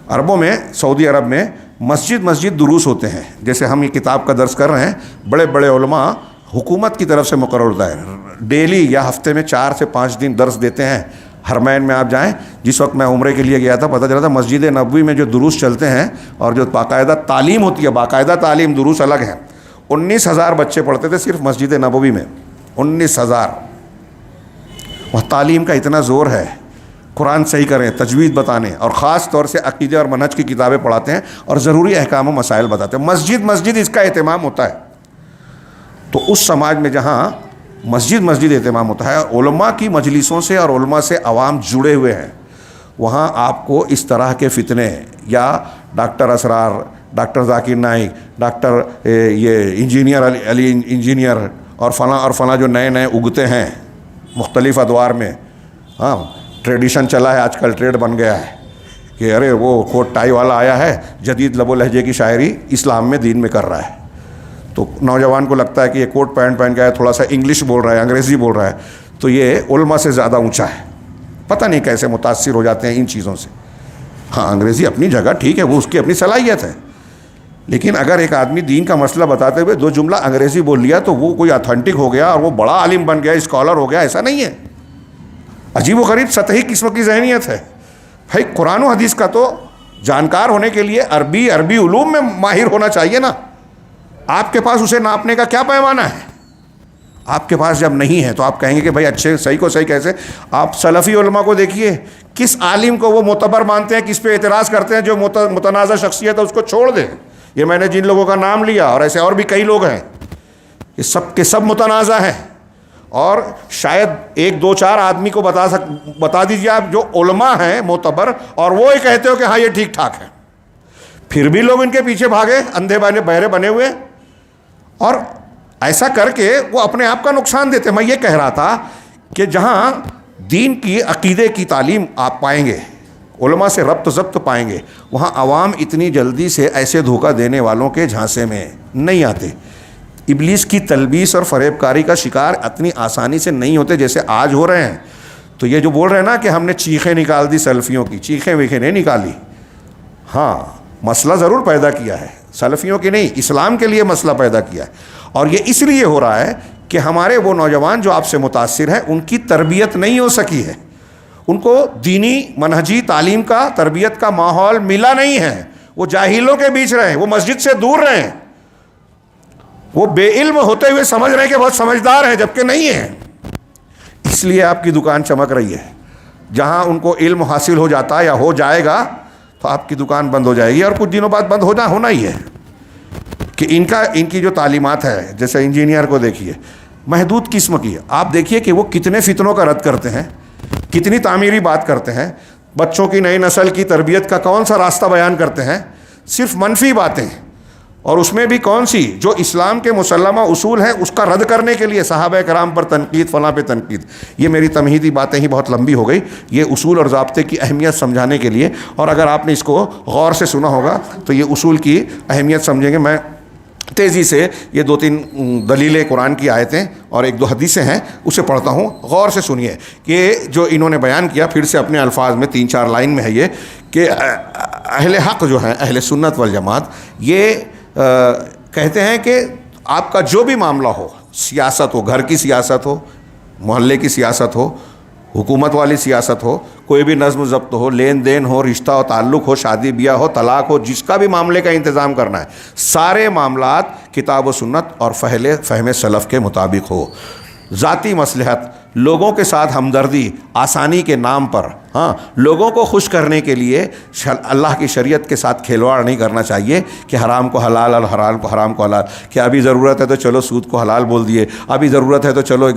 عربوں میں, سعودی عرب میں مسجد دروس ہوتے ہیں. جیسے ہم یہ کتاب کا درس کر رہے ہیں, بڑے بڑے علماء حکومت کی طرف سے مقرر ہوتا ہے, ڈیلی یا ہفتے میں 4 سے 5 دن درس دیتے ہیں. حرمین میں آپ جائیں, جس وقت میں عمرے کے لیے گیا تھا پتہ چلا تھا مسجد نبوی میں جو دروس چلتے ہیں اور جو باقاعدہ تعلیم ہوتی ہے, باقاعدہ تعلیم, دروس الگ ہیں, 19,000 بچے پڑھتے تھے صرف مسجد نبوی میں. 19,000. وہاں تعلیم کا اتنا زور ہے, قرآن صحیح کریں, تجوید بتانے, اور خاص طور سے عقیدے اور منہج کی کتابیں پڑھاتے ہیں اور ضروری احکام و مسائل بتاتے ہیں. مسجد اس کا اہتمام ہوتا ہے. تو اس سماج میں جہاں مسجد اہتمام ہوتا ہے, علماء کی مجلسوں سے اور علماء سے عوام جڑے ہوئے ہیں, وہاں آپ کو اس طرح کے فتنے یا ڈاکٹر اسرار, ڈاکٹر ذاکر نائک, ڈاکٹر یہ انجینئر علی انجینئر اور فلاں جو نئے اگتے ہیں مختلف ادوار میں. ہاں ٹریڈیشن چلا ہے آج کل, ٹریڈ بن گیا ہے کہ ارے وہ کوٹ ٹائی والا آیا ہے, جدید لب و لہجے کی شاعری اسلام میں دین میں کر رہا ہے. تو نوجوان کو لگتا ہے کہ یہ کوٹ پینٹ پہن کے آیا, تھوڑا سا انگلش بول رہا ہے, انگریزی بول رہا ہے, تو یہ علماء سے زیادہ اونچا ہے. پتہ نہیں کیسے متاثر ہو جاتے ہیں ان چیزوں سے. ہاں انگریزی اپنی جگہ ٹھیک ہے, وہ اس کی اپنی صلاحیت ہے, لیکن اگر ایک آدمی دین کا مسئلہ بتاتے ہوئے 2 جملہ انگریزی بول لیا تو وہ کوئی اتھینٹک ہو گیا اور وہ بڑا عالم بن گیا, اسکالر ہو گیا, ایسا نہیں ہے. عجیب و غریب سطحی قسم کی ذہنیت ہے. بھائی قرآن و حدیث کا تو جانکار ہونے کے لیے عربی علوم میں ماہر ہونا چاہیے نا. آپ کے پاس اسے ناپنے کا کیا پیمانہ ہے؟ آپ کے پاس جب نہیں ہے تو آپ کہیں گے کہ بھائی اچھے صحیح کو صحیح کیسے. آپ سلفی علماء کو دیکھیے, کس عالم کو وہ معتبر مانتے ہیں, کس پہ اعتراض کرتے ہیں. جو متنازع شخصیت ہے اس کو چھوڑ دیں. یہ میں نے جن لوگوں کا نام لیا اور ایسے اور بھی کئی لوگ ہیں, یہ سب کے سب متنازع ہیں. اور شاید 1 2 4 آدمی کو بتا دیجیے آپ جو علماء ہیں معتبر, اور وہ یہ کہتے ہو کہ ہاں یہ ٹھیک ٹھاک ہے. پھر بھی لوگ ان کے پیچھے بھاگے, اندھے بہرے بنے ہوئے, اور ایسا کر کے وہ اپنے آپ کا نقصان دیتے. میں یہ کہہ رہا تھا کہ جہاں دین کی عقیدے کی تعلیم آپ پائیں گے, علماء سے ربط ضبط پائیں گے, وہاں عوام اتنی جلدی سے ایسے دھوکہ دینے والوں کے جھانسے میں نہیں آتے. ابلیس کی تلبیس اور فریب کاری کا شکار اتنی آسانی سے نہیں ہوتے جیسے آج ہو رہے ہیں. تو یہ جو بول رہے ہیں نا کہ ہم نے چیخیں نکال دی سلفیوں کی, چیخیں ویخیں نہیں نکالی. ہاں مسئلہ ضرور پیدا کیا ہے, سلفیوں کی نہیں, اسلام کے لیے مسئلہ پیدا کیا ہے. اور یہ اس لیے ہو رہا ہے کہ ہمارے وہ نوجوان جو آپ سے متاثر ہیں ان کی تربیت نہیں ہو سکی ہے, ان کو دینی منہجی تعلیم کا, تربیت کا ماحول ملا نہیں ہے. وہ جاہلوں کے بیچ رہے ہیں, وہ مسجد سے دور رہے ہیں, وہ بے علم ہوتے ہوئے سمجھ رہے ہیں کہ بہت سمجھدار ہیں, جبکہ نہیں ہیں. اس لیے آپ کی دکان چمک رہی ہے. جہاں ان کو علم حاصل ہو جاتا ہے یا ہو جائے گا تو آپ کی دکان بند ہو جائے گی, اور کچھ دنوں بعد بند ہونا ہی ہے. کہ ان کی جو تعلیمات ہے, جیسے انجینئر کو دیکھیے, محدود قسم کی ہے. آپ دیکھیے کہ وہ کتنے فتنوں کا رد کرتے ہیں, کتنی تعمیری بات کرتے ہیں, بچوں کی نئی نسل کی تربیت کا کون سا راستہ بیان کرتے ہیں, صرف منفی باتیں. اور اس میں بھی کون سی جو اسلام کے مسلمہ اصول ہیں اس کا رد کرنے کے لیے صحابہ کرام پر تنقید, فلاں پہ تنقید. یہ میری تمہیدی باتیں ہی بہت لمبی ہو گئی, یہ اصول اور ضابطے کی اہمیت سمجھانے کے لیے. اور اگر آپ نے اس کو غور سے سنا ہوگا تو یہ اصول کی اہمیت سمجھیں گے. میں تیزی سے یہ 2-3 دلیلیں قرآن کی آیتیں اور 1-2 حدیثیں ہیں اسے پڑھتا ہوں, غور سے سنیے کہ جو انہوں نے بیان کیا. پھر سے اپنے الفاظ میں 3-4 لائن میں ہے یہ کہ اہل حق جو ہیں, اہل سنت والجماعت, یہ کہتے ہیں کہ آپ کا جو بھی معاملہ ہو, سیاست ہو, گھر کی سیاست ہو, محلے کی سیاست ہو, حکومت والی سیاست ہو, کوئی بھی نظم و ضبط ہو, لین دین ہو, رشتہ و تعلق ہو, شادی بیاہ ہو, طلاق ہو, جس کا بھی معاملے کا انتظام کرنا ہے, سارے معاملات کتاب و سنت اور فہم سلف کے مطابق ہو. ذاتی مصلحت, لوگوں کے ساتھ ہمدردی, آسانی کے نام پر, ہاں لوگوں کو خوش کرنے کے لیے اللہ کی شریعت کے ساتھ کھلواڑ نہیں کرنا چاہیے کہ حرام کو حلال اور حرام کو حلال, کہ ابھی ضرورت ہے تو چلو سود کو حلال بول دیے, ابھی ضرورت ہے تو چلو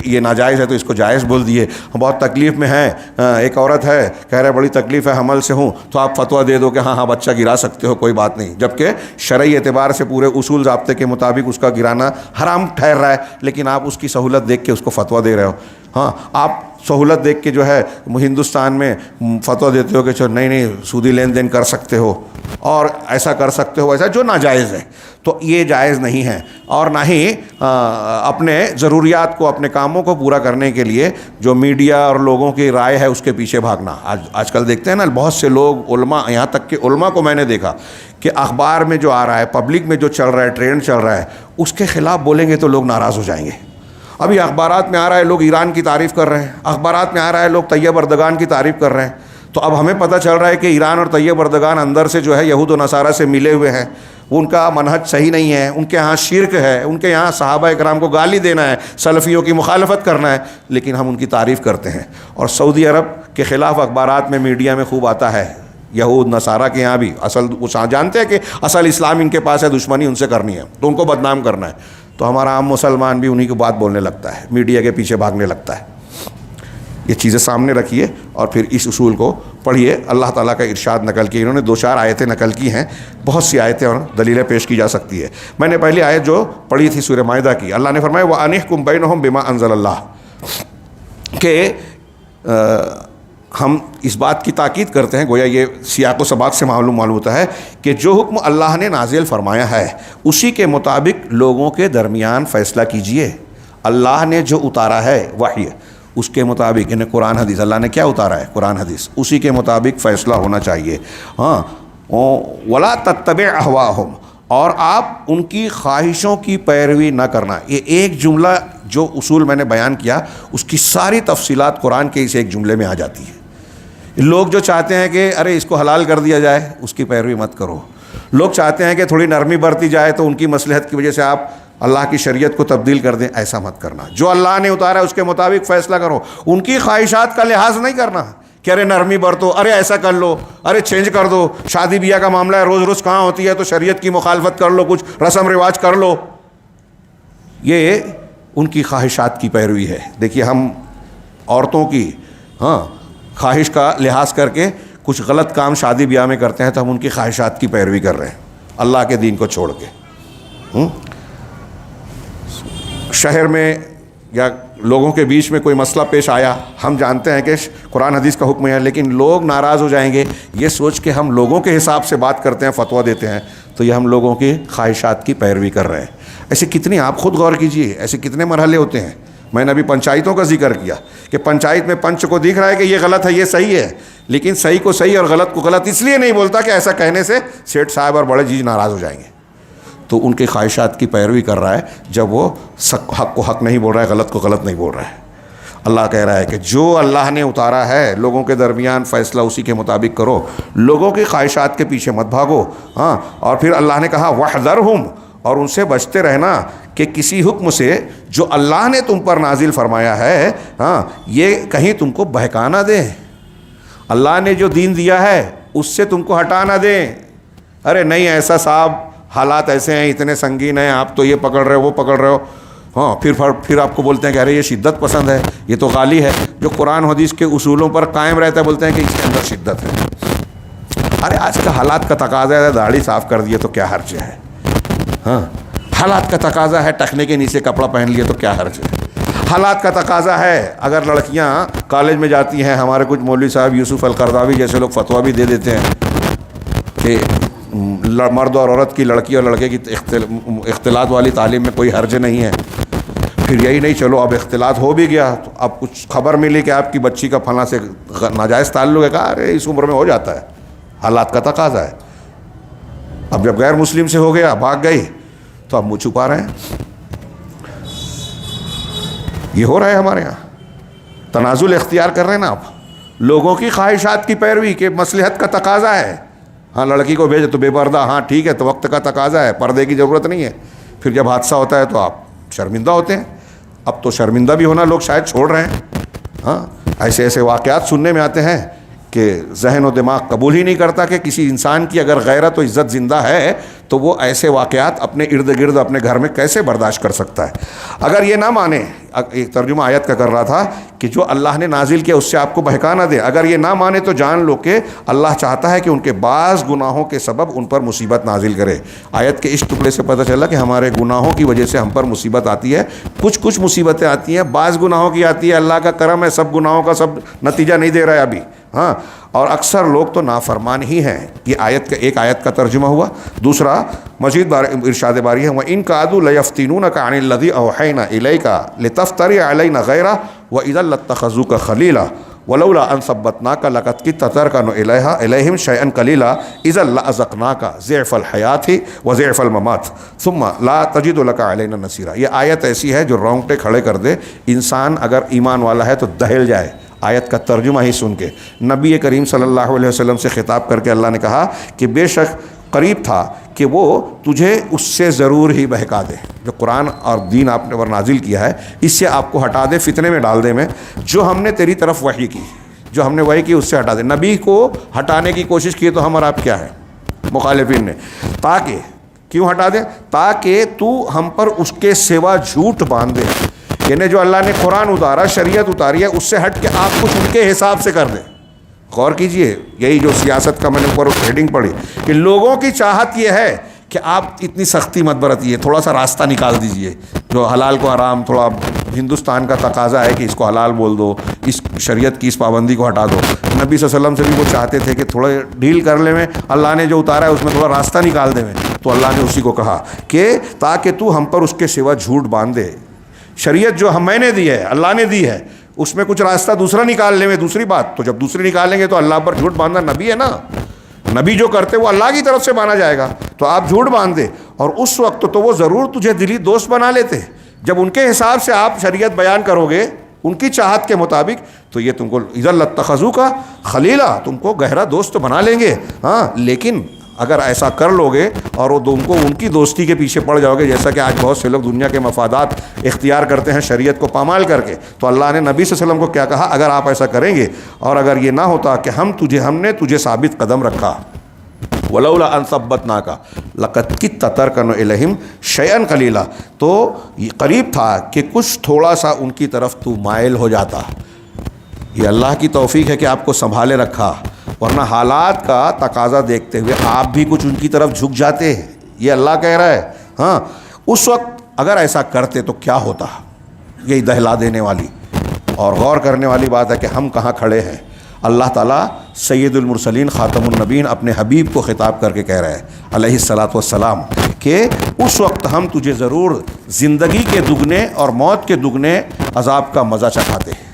یہ ناجائز ہے تو اس کو جائز بول دیے. بہت تکلیف میں ہیں, ایک عورت ہے کہہ رہے بڑی تکلیف ہے, حمل سے ہوں, تو آپ فتویٰ دے دو کہ ہاں بچہ گرا سکتے ہو, کوئی بات نہیں, جبکہ شرعی اعتبار سے پورے اصول ضابطے کے مطابق اس کا گرانا حرام ٹھہر رہا ہے, لیکن آپ اس کی سہولت دیکھ کے اس کو فتویٰ دے رہے ہو. ہاں آپ سہولت دیکھ کے جو ہے ہندوستان میں فتویٰ دیتے ہو کہ چلو نہیں سودی لین دین کر سکتے ہو اور ایسا کر سکتے ہو ایسا, جو ناجائز ہے. تو یہ جائز نہیں ہے. اور نہ ہی اپنے ضروریات کو, اپنے کاموں کو پورا کرنے کے لیے جو میڈیا اور لوگوں کی رائے ہے اس کے پیچھے بھاگنا. آج کل دیکھتے ہیں نا بہت سے لوگ, علماء, یہاں تک کہ علماء کو میں نے دیکھا کہ اخبار میں جو آ رہا ہے, پبلک میں جو چل رہا ہے, ٹرینڈ چل رہا ہے, اس کے خلاف بولیں گے تو لوگ ناراض ہو جائیں گے. ابھی اخبارات میں آ رہا ہے لوگ ایران کی تعریف کر رہے ہیں, اخبارات میں آ رہا ہے لوگ طیب اردگان کی تعریف کر رہے ہیں. تو اب ہمیں پتہ چل رہا ہے کہ ایران اور طیب اردگان اندر سے جو ہے یہود و نصارہ سے ملے ہوئے ہیں, ان کا منہج صحیح نہیں ہے, ان کے ہاں شرک ہے, ان کے یہاں صحابہ کرام کو گالی دینا ہے, سلفیوں کی مخالفت کرنا ہے, لیکن ہم ان کی تعریف کرتے ہیں. اور سعودی عرب کے خلاف اخبارات میں, میڈیا میں خوب آتا ہے, یہود نصارہ کے یہاں بھی اصل جانتے ہیں کہ اصل اسلام ان کے پاس ہے, دشمنی ان سے کرنی ہے, تو ان کو بدنام کرنا ہے. تو ہمارا عام مسلمان بھی انہی کی بات بولنے لگتا ہے, میڈیا کے پیچھے بھاگنے لگتا ہے. یہ چیزیں سامنے رکھیے اور پھر اس اصول کو پڑھیے. اللہ تعالیٰ کا ارشاد نقل کیا, انہوں نے 2-4 آیتیں نقل کی ہیں, بہت سی آیتیں اور دلیلیں پیش کی جا سکتی ہے. میں نے پہلی آیت جو پڑھی تھی سورہ مائدہ کی, اللہ نے فرمایا وَأَنِحْكُمْ بَيْنَهُمْ بِمَا أَنزَلَ اللَّهُ, کہ ہم اس بات کی تاکید کرتے ہیں, گویا یہ سیاق و سباق سے معلوم ہوتا ہے کہ جو حکم اللہ نے نازل فرمایا ہے اسی کے مطابق لوگوں کے درمیان فیصلہ کیجئے. اللہ نے جو اتارا ہے وحی, اس کے مطابق, یعنی قرآن حدیث, اللہ نے کیا اتارا ہے قرآن حدیث, اسی کے مطابق فیصلہ ہونا چاہیے. ہاں, وَلَا تَتَّبِعْ أَهْوَاءَهُمْ, اور آپ ان کی خواہشوں کی پیروی نہ کرنا. یہ ایک جملہ جو اصول میں نے بیان کیا اس کی ساری تفصیلات قرآن کے اس ایک جملے میں آ جاتی ہے. لوگ جو چاہتے ہیں کہ ارے اس کو حلال کر دیا جائے, اس کی پیروی مت کرو. لوگ چاہتے ہیں کہ تھوڑی نرمی برتی جائے تو ان کی مصلحت کی وجہ سے آپ اللہ کی شریعت کو تبدیل کر دیں, ایسا مت کرنا. جو اللہ نے اتارا ہے اس کے مطابق فیصلہ کرو. ان کی خواہشات کا لحاظ نہیں کرنا کہ ارے نرمی برتو, ارے ایسا کر لو, ارے چینج کر دو, شادی بیاہ کا معاملہ ہے, روز روز کہاں ہوتی ہے, تو شریعت کی مخالفت کر لو, کچھ رسم رواج کر لو. یہ ان کی خواہشات کی پیروی ہے. دیکھیے ہم عورتوں کی خواہش کا لحاظ کر کے کچھ غلط کام شادی بیاہ میں کرتے ہیں تو ہم ان کی خواہشات کی پیروی کر رہے ہیں اللہ کے دین کو چھوڑ کے. شہر میں یا لوگوں کے بیچ میں کوئی مسئلہ پیش آیا, ہم جانتے ہیں کہ قرآن حدیث کا حکم ہے, لیکن لوگ ناراض ہو جائیں گے یہ سوچ کے ہم لوگوں کے حساب سے بات کرتے ہیں, فتویٰ دیتے ہیں, تو یہ ہم لوگوں کی خواہشات کی پیروی کر رہے ہیں. ایسے کتنی, آپ خود غور کیجئے, ایسے کتنے مرحلے ہوتے ہیں. میں نے ابھی پنچایتوں کا ذکر کیا کہ پنچایت میں پنچ کو دکھ رہا ہے کہ یہ غلط ہے یہ صحیح ہے, لیکن صحیح کو صحیح اور غلط کو غلط اس لیے نہیں بولتا کہ ایسا کہنے سے سیٹھ صاحب اور بڑے جی ناراض ہو جائیں گے. تو ان کی خواہشات کی پیروی کر رہا ہے جب وہ حق کو حق نہیں بول رہا ہے, غلط کو غلط نہیں بول رہا ہے. اللہ کہہ رہا ہے کہ جو اللہ نے اتارا ہے لوگوں کے درمیان فیصلہ اسی کے مطابق کرو, لوگوں کی خواہشات کے پیچھے مت بھاگو. ہاں, اور پھر اللہ نے کہا وَاحْذَرْهُمْ, اور ان سے بچتے رہنا کہ کسی حکم سے جو اللہ نے تم پر نازل فرمایا ہے یہ کہیں تم کو بہکا نہ دیں. اللہ نے جو دین دیا ہے اس سے تم کو ہٹا نہ دیں. ارے نہیں ایسا صاحب, حالات ایسے ہیں, اتنے سنگین ہیں, آپ تو یہ پکڑ رہے ہو وہ پکڑ رہے ہو. پھر آپ کو بولتے ہیں کہ ارے یہ شدت پسند ہے, یہ تو غالی ہے. جو قرآن حدیث کے اصولوں پر قائم رہتا ہے بولتے ہیں کہ اس کے اندر شدت ہے. ارے آج کا حالات کا تقاضا ہے, داڑھی صاف کر دیے تو کیا حرج ہے. حالات کا تقاضا ہے ٹخنے کے نیچے کپڑا پہن لیے تو کیا حرج ہے. حالات کا تقاضا ہے اگر لڑکیاں کالج میں جاتی ہیں, ہمارے کچھ مولوی صاحب یوسف القرضاوی جیسے لوگ فتویٰ بھی دے دیتے ہیں کہ مرد اور عورت کی, لڑکی اور لڑکے کی اختلاط والی تعلیم میں کوئی حرج نہیں ہے. پھر یہی نہیں, چلو اب اختلاط ہو بھی گیا تو اب کچھ خبر ملی کہ آپ کی بچی کا فلاں سے ناجائز تعلق ہے, کہا ارے اس عمر میں ہو جاتا ہے, حالات کا تقاضا ہے. اب جب غیر مسلم سے ہو گیا, بھاگ گئی, تو اب منہ چھپا رہے ہیں. یہ ہو رہا ہے ہمارے یہاں, تنازل اختیار کر رہے ہیں نا آپ, لوگوں کی خواہشات کی پیروی کہ مصلحت کا تقاضا ہے. ہاں لڑکی کو بھیجے تو بے پردہ, ہاں ٹھیک ہے تو وقت کا تقاضا ہے, پردے کی ضرورت نہیں ہے. پھر جب حادثہ ہوتا ہے تو آپ شرمندہ ہوتے ہیں. اب تو شرمندہ بھی ہونا لوگ شاید چھوڑ رہے ہیں. ہاں, ایسے ایسے واقعات سننے میں آتے ہیں کہ ذہن و دماغ قبول ہی نہیں کرتا کہ کسی انسان کی اگر غیرت و عزت زندہ ہے تو وہ ایسے واقعات اپنے ارد گرد اپنے گھر میں کیسے برداشت کر سکتا ہے. اگر یہ نہ مانے, ایک ترجمہ آیت کا کر رہا تھا کہ جو اللہ نے نازل کیا اس سے آپ کو بہکا نہ دے, اگر یہ نہ مانے تو جان لو کہ اللہ چاہتا ہے کہ ان کے بعض گناہوں کے سبب ان پر مصیبت نازل کرے. آیت کے اس ٹکڑے سے پتہ چلا کہ ہمارے گناہوں کی وجہ سے ہم پر مصیبت آتی ہے. کچھ مصیبتیں آتی ہیں, بعض گناہوں کی آتی ہے, اللہ کا کرم ہے, سب گناہوں کا سب نتیجہ نہیں دے رہا ہے ابھی. ہاں, اور اکثر لوگ تو نافرمان ہی ہیں. یہ آیت کا, ایک آیت کا ترجمہ ہوا. دوسرا مزید ارشاد باری ہے وَإِن كَادُوا لَيَفْتِنُونَكَ عَنِ الَّذِي أَوْحَيْنَا إِلَيْكَ لِتَفْتَرِيَ عَلَيْنَا غَيْرَهُ وَإِذًا لَاتَّخَذُوكَ خَلِيلًا وَلَوْلَا أَن ثَبَّتْنَاكَ لَقَدْ كِدتَّ تَرْكَنُ إِلَيْهِمْ شَيْئًا قَلِيلًا إِذًا لَأَذَقْنَاكَ ضِعْفَ الْحَيَاةِ وَضِعْفَ الْمَمَاتِ ثُمَّ لَا تَجِدُ لَكَ عَلَيْنَا نَصِيرًا. یہ آیت ایسی ہے جو رونگٹے کھڑے کر دے. انسان اگر ایمان والا ہے تو دہل جائے آیت کا ترجمہ ہی سن کے. نبی کریم صلی اللہ علیہ وسلم سے خطاب کر کے اللہ نے کہا کہ بے شک قریب تھا کہ وہ تجھے اس سے ضرور ہی بہکا دے. جو قرآن اور دین آپ نے پر نازل کیا ہے اس سے آپ کو ہٹا دے, فتنے میں ڈال دے. میں جو ہم نے تیری طرف وحی کی, جو ہم نے وحی کی اس سے ہٹا دے. نبی کو ہٹانے کی کوشش کی تو ہم اور آپ کیا ہے مخالفین نے, تاکہ کیوں ہٹا دے, تاکہ تو ہم پر اس کے سوا جھوٹ باندھ دے. یعنی جو اللہ نے قرآن اتارا، شریعت اتاری ہے، اس سے ہٹ کے آپ کچھ ان کے حساب سے کر دیں. غور کیجئے، یہی جو سیاست کا میں نے اوپر ہیڈنگ پڑھی کہ لوگوں کی چاہت یہ ہے کہ آپ اتنی سختی مت برتیے، تھوڑا سا راستہ نکال دیجئے، جو حلال کو حرام، تھوڑا ہندوستان کا تقاضا ہے کہ اس کو حلال بول دو، اس شریعت کی اس پابندی کو ہٹا دو. نبی صلی اللہ علیہ وسلم سے بھی وہ چاہتے تھے کہ تھوڑا ڈھیل کر لیں میں، اللہ نے جو اتارا ہے اس میں تھوڑا راستہ نکال دیں میں. تو اللہ نے اسی کو کہا کہ تاکہ تو ہم پر اس کے سوا جھوٹ باندھ دے. شریعت جو میں نے دی ہے، اللہ نے دی ہے، اس میں کچھ راستہ دوسرا نکال لیں میں. دوسری بات تو جب دوسری نکالیں گے تو اللہ پر جھوٹ باندھنا، نبی ہے نا، نبی جو کرتے وہ اللہ کی طرف سے مانا جائے گا. تو آپ جھوٹ باندھ دے. اور اس وقت تو وہ ضرور تجھے دلی دوست بنا لیتے، جب ان کے حساب سے آپ شریعت بیان کرو گے ان کی چاہت کے مطابق، تو یہ تم کو اذا لاتخذوک خلیلا، تم کو گہرا دوست بنا لیں گے. ہاں، لیکن اگر ایسا کر لو گے اور وہ تم کو ان کی دوستی کے پیچھے پڑ جاؤ گے، جیسا کہ آج بہت سے لوگ دنیا کے مفادات اختیار کرتے ہیں شریعت کو پامال کر کے، تو اللہ نے نبی صلی اللہ علیہ وسلم کو کیا کہا؟ اگر آپ ایسا کریں گے اور اگر یہ نہ ہوتا کہ ہم نے تجھے ثابت قدم رکھا، ولولا ان ثبتناک لقد کدت ترکن الیہم شیئا قلیلا، تو یہ قریب تھا کہ کچھ تھوڑا سا ان کی طرف تو مائل ہو جاتا. یہ اللہ کی توفیق ہے کہ آپ کو سنبھالے رکھا، ورنہ حالات کا تقاضا دیکھتے ہوئے آپ بھی کچھ ان کی طرف جھک جاتے ہیں. یہ اللہ کہہ رہا ہے. ہاں، اس وقت اگر ایسا کرتے تو کیا ہوتا؟ یہی دہلا دینے والی اور غور کرنے والی بات ہے کہ ہم کہاں کھڑے ہیں. اللہ تعالیٰ سید المرسلین خاتم النبیین اپنے حبیب کو خطاب کر کے کہہ رہے ہیں علیہ الصلاۃ والسلام کہ اس وقت ہم تجھے ضرور زندگی کے دگنے اور موت کے دگنے عذاب کا مزہ چکھاتے ہیں.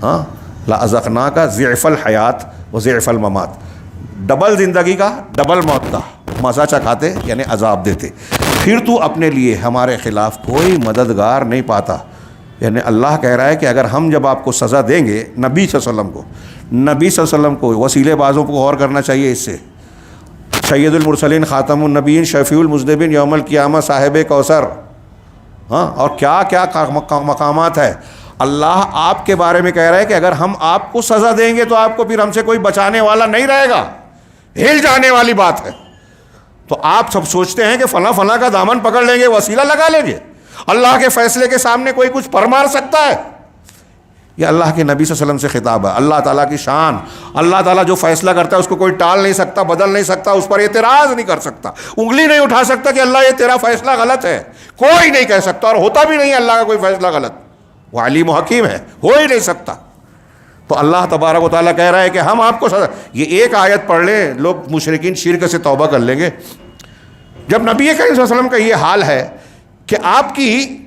ہاں، لأذقناک ضعف الحیات و ضعف الممات، ڈبل زندگی کا ڈبل موت کا مزہ چکھاتے، یعنی عذاب دیتے. پھر تو اپنے لیے ہمارے خلاف کوئی مددگار نہیں پاتا. یعنی اللہ کہہ رہا ہے کہ اگر ہم جب آپ کو سزا دیں گے، نبی صلی اللہ علیہ وسلم کو، نبی صلی اللہ علیہ وسلم کو، وسیلے بازوں کو غور کرنا چاہیے اس سے، سید المرسلین خاتم النبیین شفیع المذنبین یوم القیامہ صاحب کوثر، ہاں، اور کیا کیا مقامات ہے. اللہ آپ کے بارے میں کہہ رہا ہے کہ اگر ہم آپ کو سزا دیں گے تو آپ کو پھر ہم سے کوئی بچانے والا نہیں رہے گا. ہل جانے والی بات ہے. تو آپ سب سوچتے ہیں کہ فلاں فلاں کا دامن پکڑ لیں گے، وسیلہ لگا لیں گے، اللہ کے فیصلے کے سامنے کوئی کچھ پر مار سکتا ہے؟ یہ اللہ کے نبی صلی اللہ علیہ وسلم سے خطاب ہے. اللہ تعالیٰ کی شان، اللہ تعالیٰ جو فیصلہ کرتا ہے اس کو کوئی ٹال نہیں سکتا، بدل نہیں سکتا، اس پر اعتراض نہیں کر سکتا، انگلی نہیں اٹھا سکتا کہ اللہ یہ تیرا فیصلہ غلط ہے. کوئی نہیں کہہ سکتا، اور ہوتا بھی نہیں ہے اللہ کا کوئی فیصلہ غلط. وہ علیم و حکیم ہے، ہو ہی نہیں سکتا. تو اللہ تبارک و تعالیٰ کہہ رہا ہے کہ ہم آپ کو یہ ایک آیت پڑھ لیں، لوگ مشرکین شرک سے توبہ کر لیں گے. جب نبی کریم صلی اللہ علیہ وسلم کا یہ حال ہے کہ آپ کی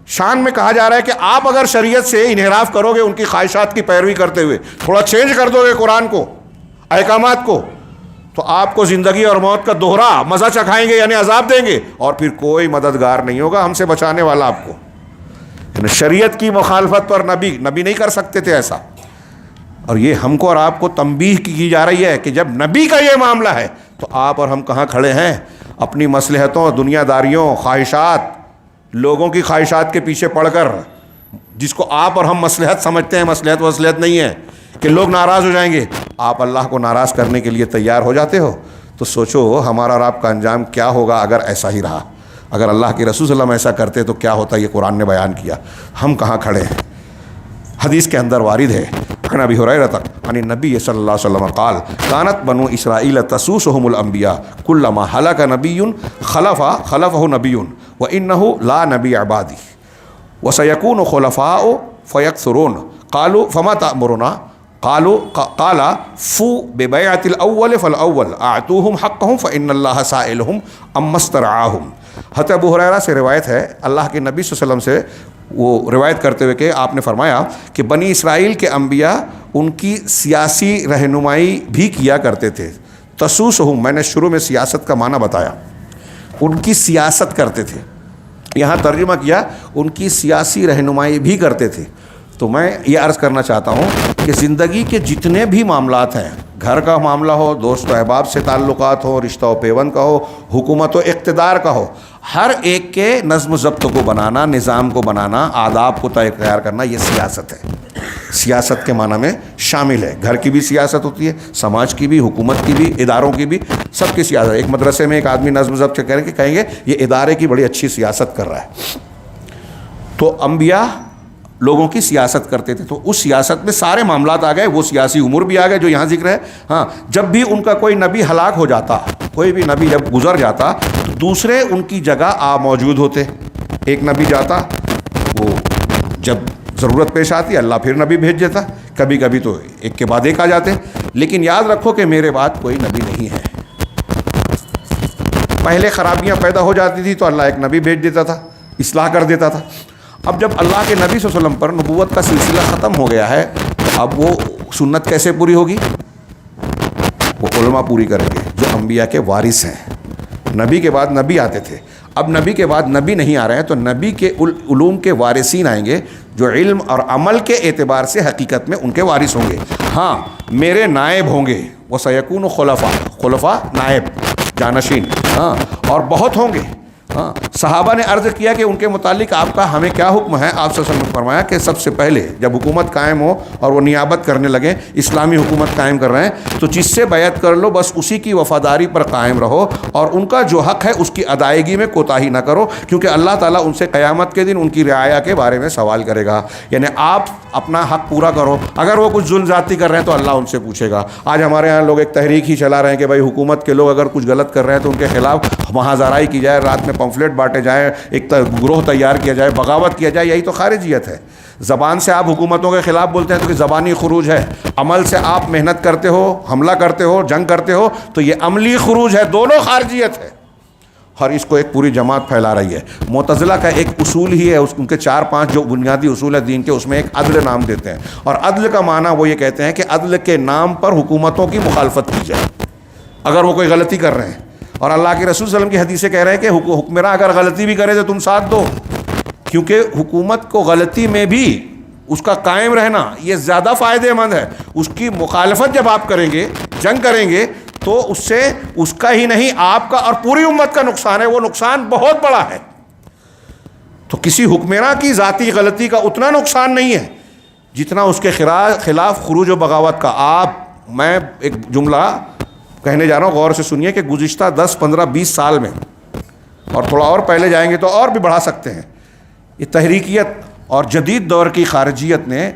شان میں کہا جا رہا ہے کہ آپ اگر شریعت سے انحراف کرو گے، ان کی خواہشات کی پیروی کرتے ہوئے تھوڑا چینج کر دو گے قرآن کو، احکامات کو، تو آپ کو زندگی اور موت کا دوہرا مزہ چکھائیں گے، یعنی عذاب دیں گے، اور پھر کوئی مددگار نہیں ہوگا ہم سے بچانے والا آپ کو. شریعت کی مخالفت پر نبی نہیں کر سکتے تھے ایسا. اور یہ ہم کو اور آپ کو تنبیہ کی جا رہی ہے کہ جب نبی کا یہ معاملہ ہے تو آپ اور ہم کہاں کھڑے ہیں؟ اپنی مصلحتوں، دنیا داریوں، خواہشات، لوگوں کی خواہشات کے پیچھے پڑ کر، جس کو آپ اور ہم مصلحت سمجھتے ہیں، مصلحت وصلحت نہیں ہے کہ لوگ ناراض ہو جائیں گے، آپ اللہ کو ناراض کرنے کے لیے تیار ہو جاتے ہو. تو سوچو ہمارا اور آپ کا انجام کیا ہوگا اگر ایسا ہی رہا. اگر اللہ کے رسول صلی اللہ علیہ وسلم ایسا کرتے تو کیا ہوتا؟ یہ قرآن نے بیان کیا. ہم کہاں کھڑے ہیں؟ حدیث کے اندر وارد ہے عن ابی ہریرہ عن النبی صلی اللہ علیہ وسلم قال كانت بنو اسرائیل تسوسهم الانبیاء كلما هلك نبی خلفه نبی وانه لا نبی بعدی وسيكون خلفاء فيكثرون قالوا فما تأمرنا قال فو ببيعة الاول فالاول اعطوهم حقهم فان الله سائلهم اما استرعاهم. حضرت ابو ہریرہ سے روایت ہے، اللہ کے نبی صلی اللہ علیہ وسلم سے وہ روایت کرتے ہوئے کہ آپ نے فرمایا کہ بنی اسرائیل کے انبیاء ان کی سیاسی رہنمائی بھی کیا کرتے تھے. تسوسہم، میں نے شروع میں سیاست کا معنی بتایا، ان کی سیاست کرتے تھے. یہاں ترجمہ کیا ان کی سیاسی رہنمائی بھی کرتے تھے. تو میں یہ عرض کرنا چاہتا ہوں کہ زندگی کے جتنے بھی معاملات ہیں، گھر کا معاملہ ہو، دوست و احباب سے تعلقات ہو، رشتہ و پیوند کا ہو، حکومت و اقتدار کا ہو، ہر ایک کے نظم و ضبط کو بنانا، نظام کو بنانا، آداب کو تیار کرنا، یہ سیاست ہے. سیاست کے معنی میں شامل ہے. گھر کی بھی سیاست ہوتی ہے، سماج کی بھی، حکومت کی بھی، اداروں کی بھی، سب کی سیاست. ایک مدرسے میں ایک آدمی نظم و ضبط کہیں گے یہ ادارے کی بڑی اچھی سیاست کر رہا ہے. تو انبیاء لوگوں کی سیاست کرتے تھے، تو اس سیاست میں سارے معاملات آ گئے، وہ سیاسی امور بھی آ گئے جو یہاں ذکر ہے. ہاں، جب بھی ان کا کوئی نبی ہلاک ہو جاتا، کوئی بھی نبی جب گزر جاتا تو دوسرے ان کی جگہ موجود ہوتے. ایک نبی جاتا، وہ جب ضرورت پیش آتی اللہ پھر نبی بھیج دیتا، کبھی کبھی تو ایک کے بعد ایک آ جاتے. لیکن یاد رکھو کہ میرے بعد کوئی نبی نہیں ہے. پہلے خرابیاں پیدا ہو جاتی تھی تو اللہ ایک نبی بھیج دیتا تھا، اصلاح کر دیتا تھا. اب جب اللہ کے نبی صلی اللہ علیہ وسلم پر نبوت کا سلسلہ ختم ہو گیا ہے، اب وہ سنت کیسے پوری ہوگی؟ وہ علماء پوری کریں گے جو انبیاء کے وارث ہیں. نبی کے بعد نبی آتے تھے، اب نبی کے بعد نبی نہیں آ رہے ہیں، تو نبی کے علوم کے وارثین آئیں گے جو علم اور عمل کے اعتبار سے حقیقت میں ان کے وارث ہوں گے. ہاں، میرے نائب ہوں گے، وہ سیکون خلفاء نائب جانشین، ہاں، اور بہت ہوں گے. ہاں، صحابہ نے عرض کیا کہ ان کے متعلق آپ کا ہمیں کیا حکم ہے؟ آپ صلی اللہ علیہ وسلم نے فرمایا کہ سب سے پہلے جب حکومت قائم ہو اور وہ نیابت کرنے لگے، اسلامی حکومت قائم کر رہے ہیں، تو جس سے بیعت کر لو بس اسی کی وفاداری پر قائم رہو، اور ان کا جو حق ہے اس کی ادائیگی میں کوتاہی نہ کرو، کیونکہ اللہ تعالیٰ ان سے قیامت کے دن ان کی رعایا کے بارے میں سوال کرے گا. یعنی آپ اپنا حق پورا کرو، اگر وہ کچھ ظلم زیادتی کر رہے ہیں تو اللہ ان سے پوچھے گا. آج ہمارے یہاں لوگ ایک تحریک ہی چلا رہے ہیں کہ بھائی حکومت کے لوگ اگر کچھ غلط کر رہے ہیں تو ان کے خلاف محاذرائی کی جائے، رات میں پمفلیٹ بانٹے جائیں، ایک گروہ تیار کیا جائے، بغاوت کیا جائے. یہی تو خارجیت ہے. زبان سے آپ حکومتوں کے خلاف بولتے ہیں تو کہ زبانی خروج ہے، عمل سے آپ محنت کرتے ہو، حملہ کرتے ہو، جنگ کرتے ہو تو یہ عملی خروج ہے. دونوں خارجیت ہے، اور اس کو ایک پوری جماعت پھیلا رہی ہے. معتزلہ کا ایک اصول ہی ہے، ان کے 4-5 جو بنیادی اصول ہے دین کے، اس میں ایک عدل نام دیتے ہیں، اور عدل کا معنی وہ یہ کہتے ہیں کہ عدل کے نام پر حکومتوں کی مخالفت کی جائے اگر وہ کوئی غلطی کر رہے ہیں. اور اللہ کے رسول صلی اللہ علیہ وسلم کی حدیثیں کہہ رہے ہیں کہ حکمراں اگر غلطی بھی کرے تو تم ساتھ دو، کیونکہ حکومت کو غلطی میں بھی اس کا قائم رہنا یہ زیادہ فائدہ مند ہے. اس کی مخالفت جب آپ کریں گے، جنگ کریں گے، تو اس سے اس کا ہی نہیں آپ کا اور پوری امت کا نقصان ہے، وہ نقصان بہت بڑا ہے. تو کسی حکمراں کی ذاتی غلطی کا اتنا نقصان نہیں ہے جتنا اس کے خلاف خروج و بغاوت کا. میں ایک جملہ کہنے جا رہا ہوں، غور سے سنیے کہ گزشتہ 10 15 20 سال میں، اور تھوڑا اور پہلے جائیں گے تو اور بھی بڑھا سکتے ہیں، یہ تحریکیت اور جدید دور کی خارجیت نے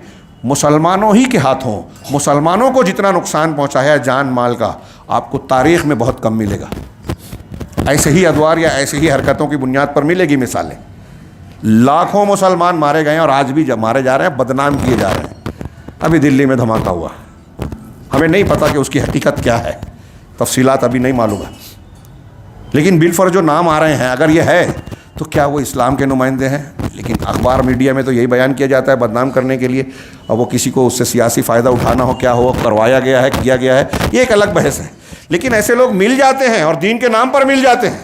مسلمانوں ہی کے ہاتھوں مسلمانوں کو جتنا نقصان پہنچایا جان مال کا، آپ کو تاریخ میں بہت کم ملے گا. ایسے ہی ادوار یا ایسے ہی حرکتوں کی بنیاد پر ملے گی مثالیں. لاکھوں مسلمان مارے گئے ہیں اور آج بھی جب مارے جا رہے ہیں، بدنام کیے جا رہے ہیں. ابھی دلی میں دھماکہ ہوا، ہمیں نہیں پتہ کہ اس کی حقیقت کیا ہے، تفصیلات ابھی نہیں معلوم ہے، لیکن بالفرض جو نام آ رہے ہیں اگر یہ ہے تو کیا وہ اسلام کے نمائندے ہیں؟ لیکن اخبار میڈیا میں تو یہی بیان کیا جاتا ہے بدنام کرنے کے لیے، اور وہ کسی کو اس سے سیاسی فائدہ اٹھانا ہو، کیا ہو، کروایا گیا ہے، کیا گیا ہے، یہ ایک الگ بحث ہے. لیکن ایسے لوگ مل جاتے ہیں اور دین کے نام پر مل جاتے ہیں،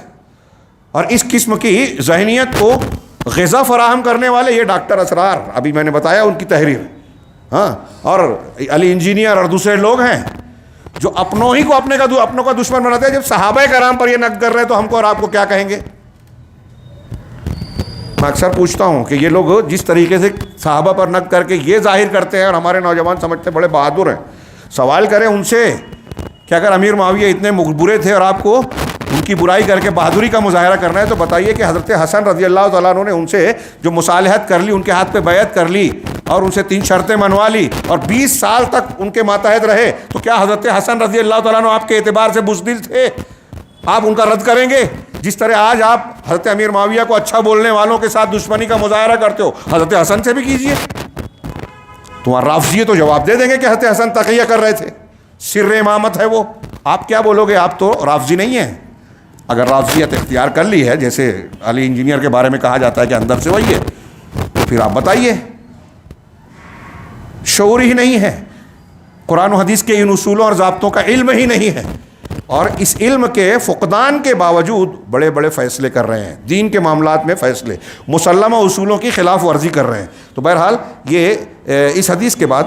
اور اس قسم کی ذہنیت کو غذا فراہم کرنے والے یہ ڈاکٹر اسرار، ابھی میں نے بتایا ان کی تحریر، ہاں، اور علی انجینئر اور دوسرے لوگ ہیں جو اپنوں ہی کو اپنوں کا دشمن بناتے ہیں. جب صحابہ کرام پر یہ نقد کر رہے ہیں تو ہم کو اور آپ کو کیا کہیں گے؟ میں اکثر پوچھتا ہوں کہ یہ لوگ جس طریقے سے صحابہ پر نقد کر کے یہ ظاہر کرتے ہیں، اور ہمارے نوجوان سمجھتے بڑے بہادر ہیں، سوال کریں ان سے کہ اگر امیر معاویہ اتنے برے تھے اور آپ کو ان کی برائی کر کے بہادری کا مظاہرہ کرنا ہے، تو بتائیے کہ حضرت حسن رضی اللہ تعالیٰ عنہ نے ان سے جو مصالحت کر لی، ان کے ہاتھ پہ بیعت کر لی اور ان سے 3 شرطیں منوا لی اور 20 سال تک ان کے ماتحت رہے، تو کیا حضرت حسن رضی اللہ تعالیٰ عنہ آپ کے اعتبار سے بزدل تھے؟ آپ ان کا رد کریں گے؟ جس طرح آج آپ حضرت امیر معاویہ کو اچھا بولنے والوں کے ساتھ دشمنی کا مظاہرہ کرتے ہو، حضرت حسن سے بھی کیجئے. تمہارا رافضی تو جواب دے دیں گے کہ حضرت حسن تقیہ کر رہے تھے، سر امامت ہے وہ. آپ کیا بولو گے؟ آپ تو رافضی نہیں ہیں. اگر رافضیت اختیار کر لی ہے، جیسے علی انجینئر کے بارے میں کہا جاتا ہے کہ اندر سے وہی ہے، تو پھر آپ بتائیے. شعور ہی نہیں ہے، قرآن و حدیث کے ان اصولوں اور ضابطوں کا علم ہی نہیں ہے، اور اس علم کے فقدان کے باوجود بڑے بڑے فیصلے کر رہے ہیں، دین کے معاملات میں فیصلے مسلمہ اصولوں کی خلاف ورزی کر رہے ہیں. تو بہرحال یہ اس حدیث کے بعد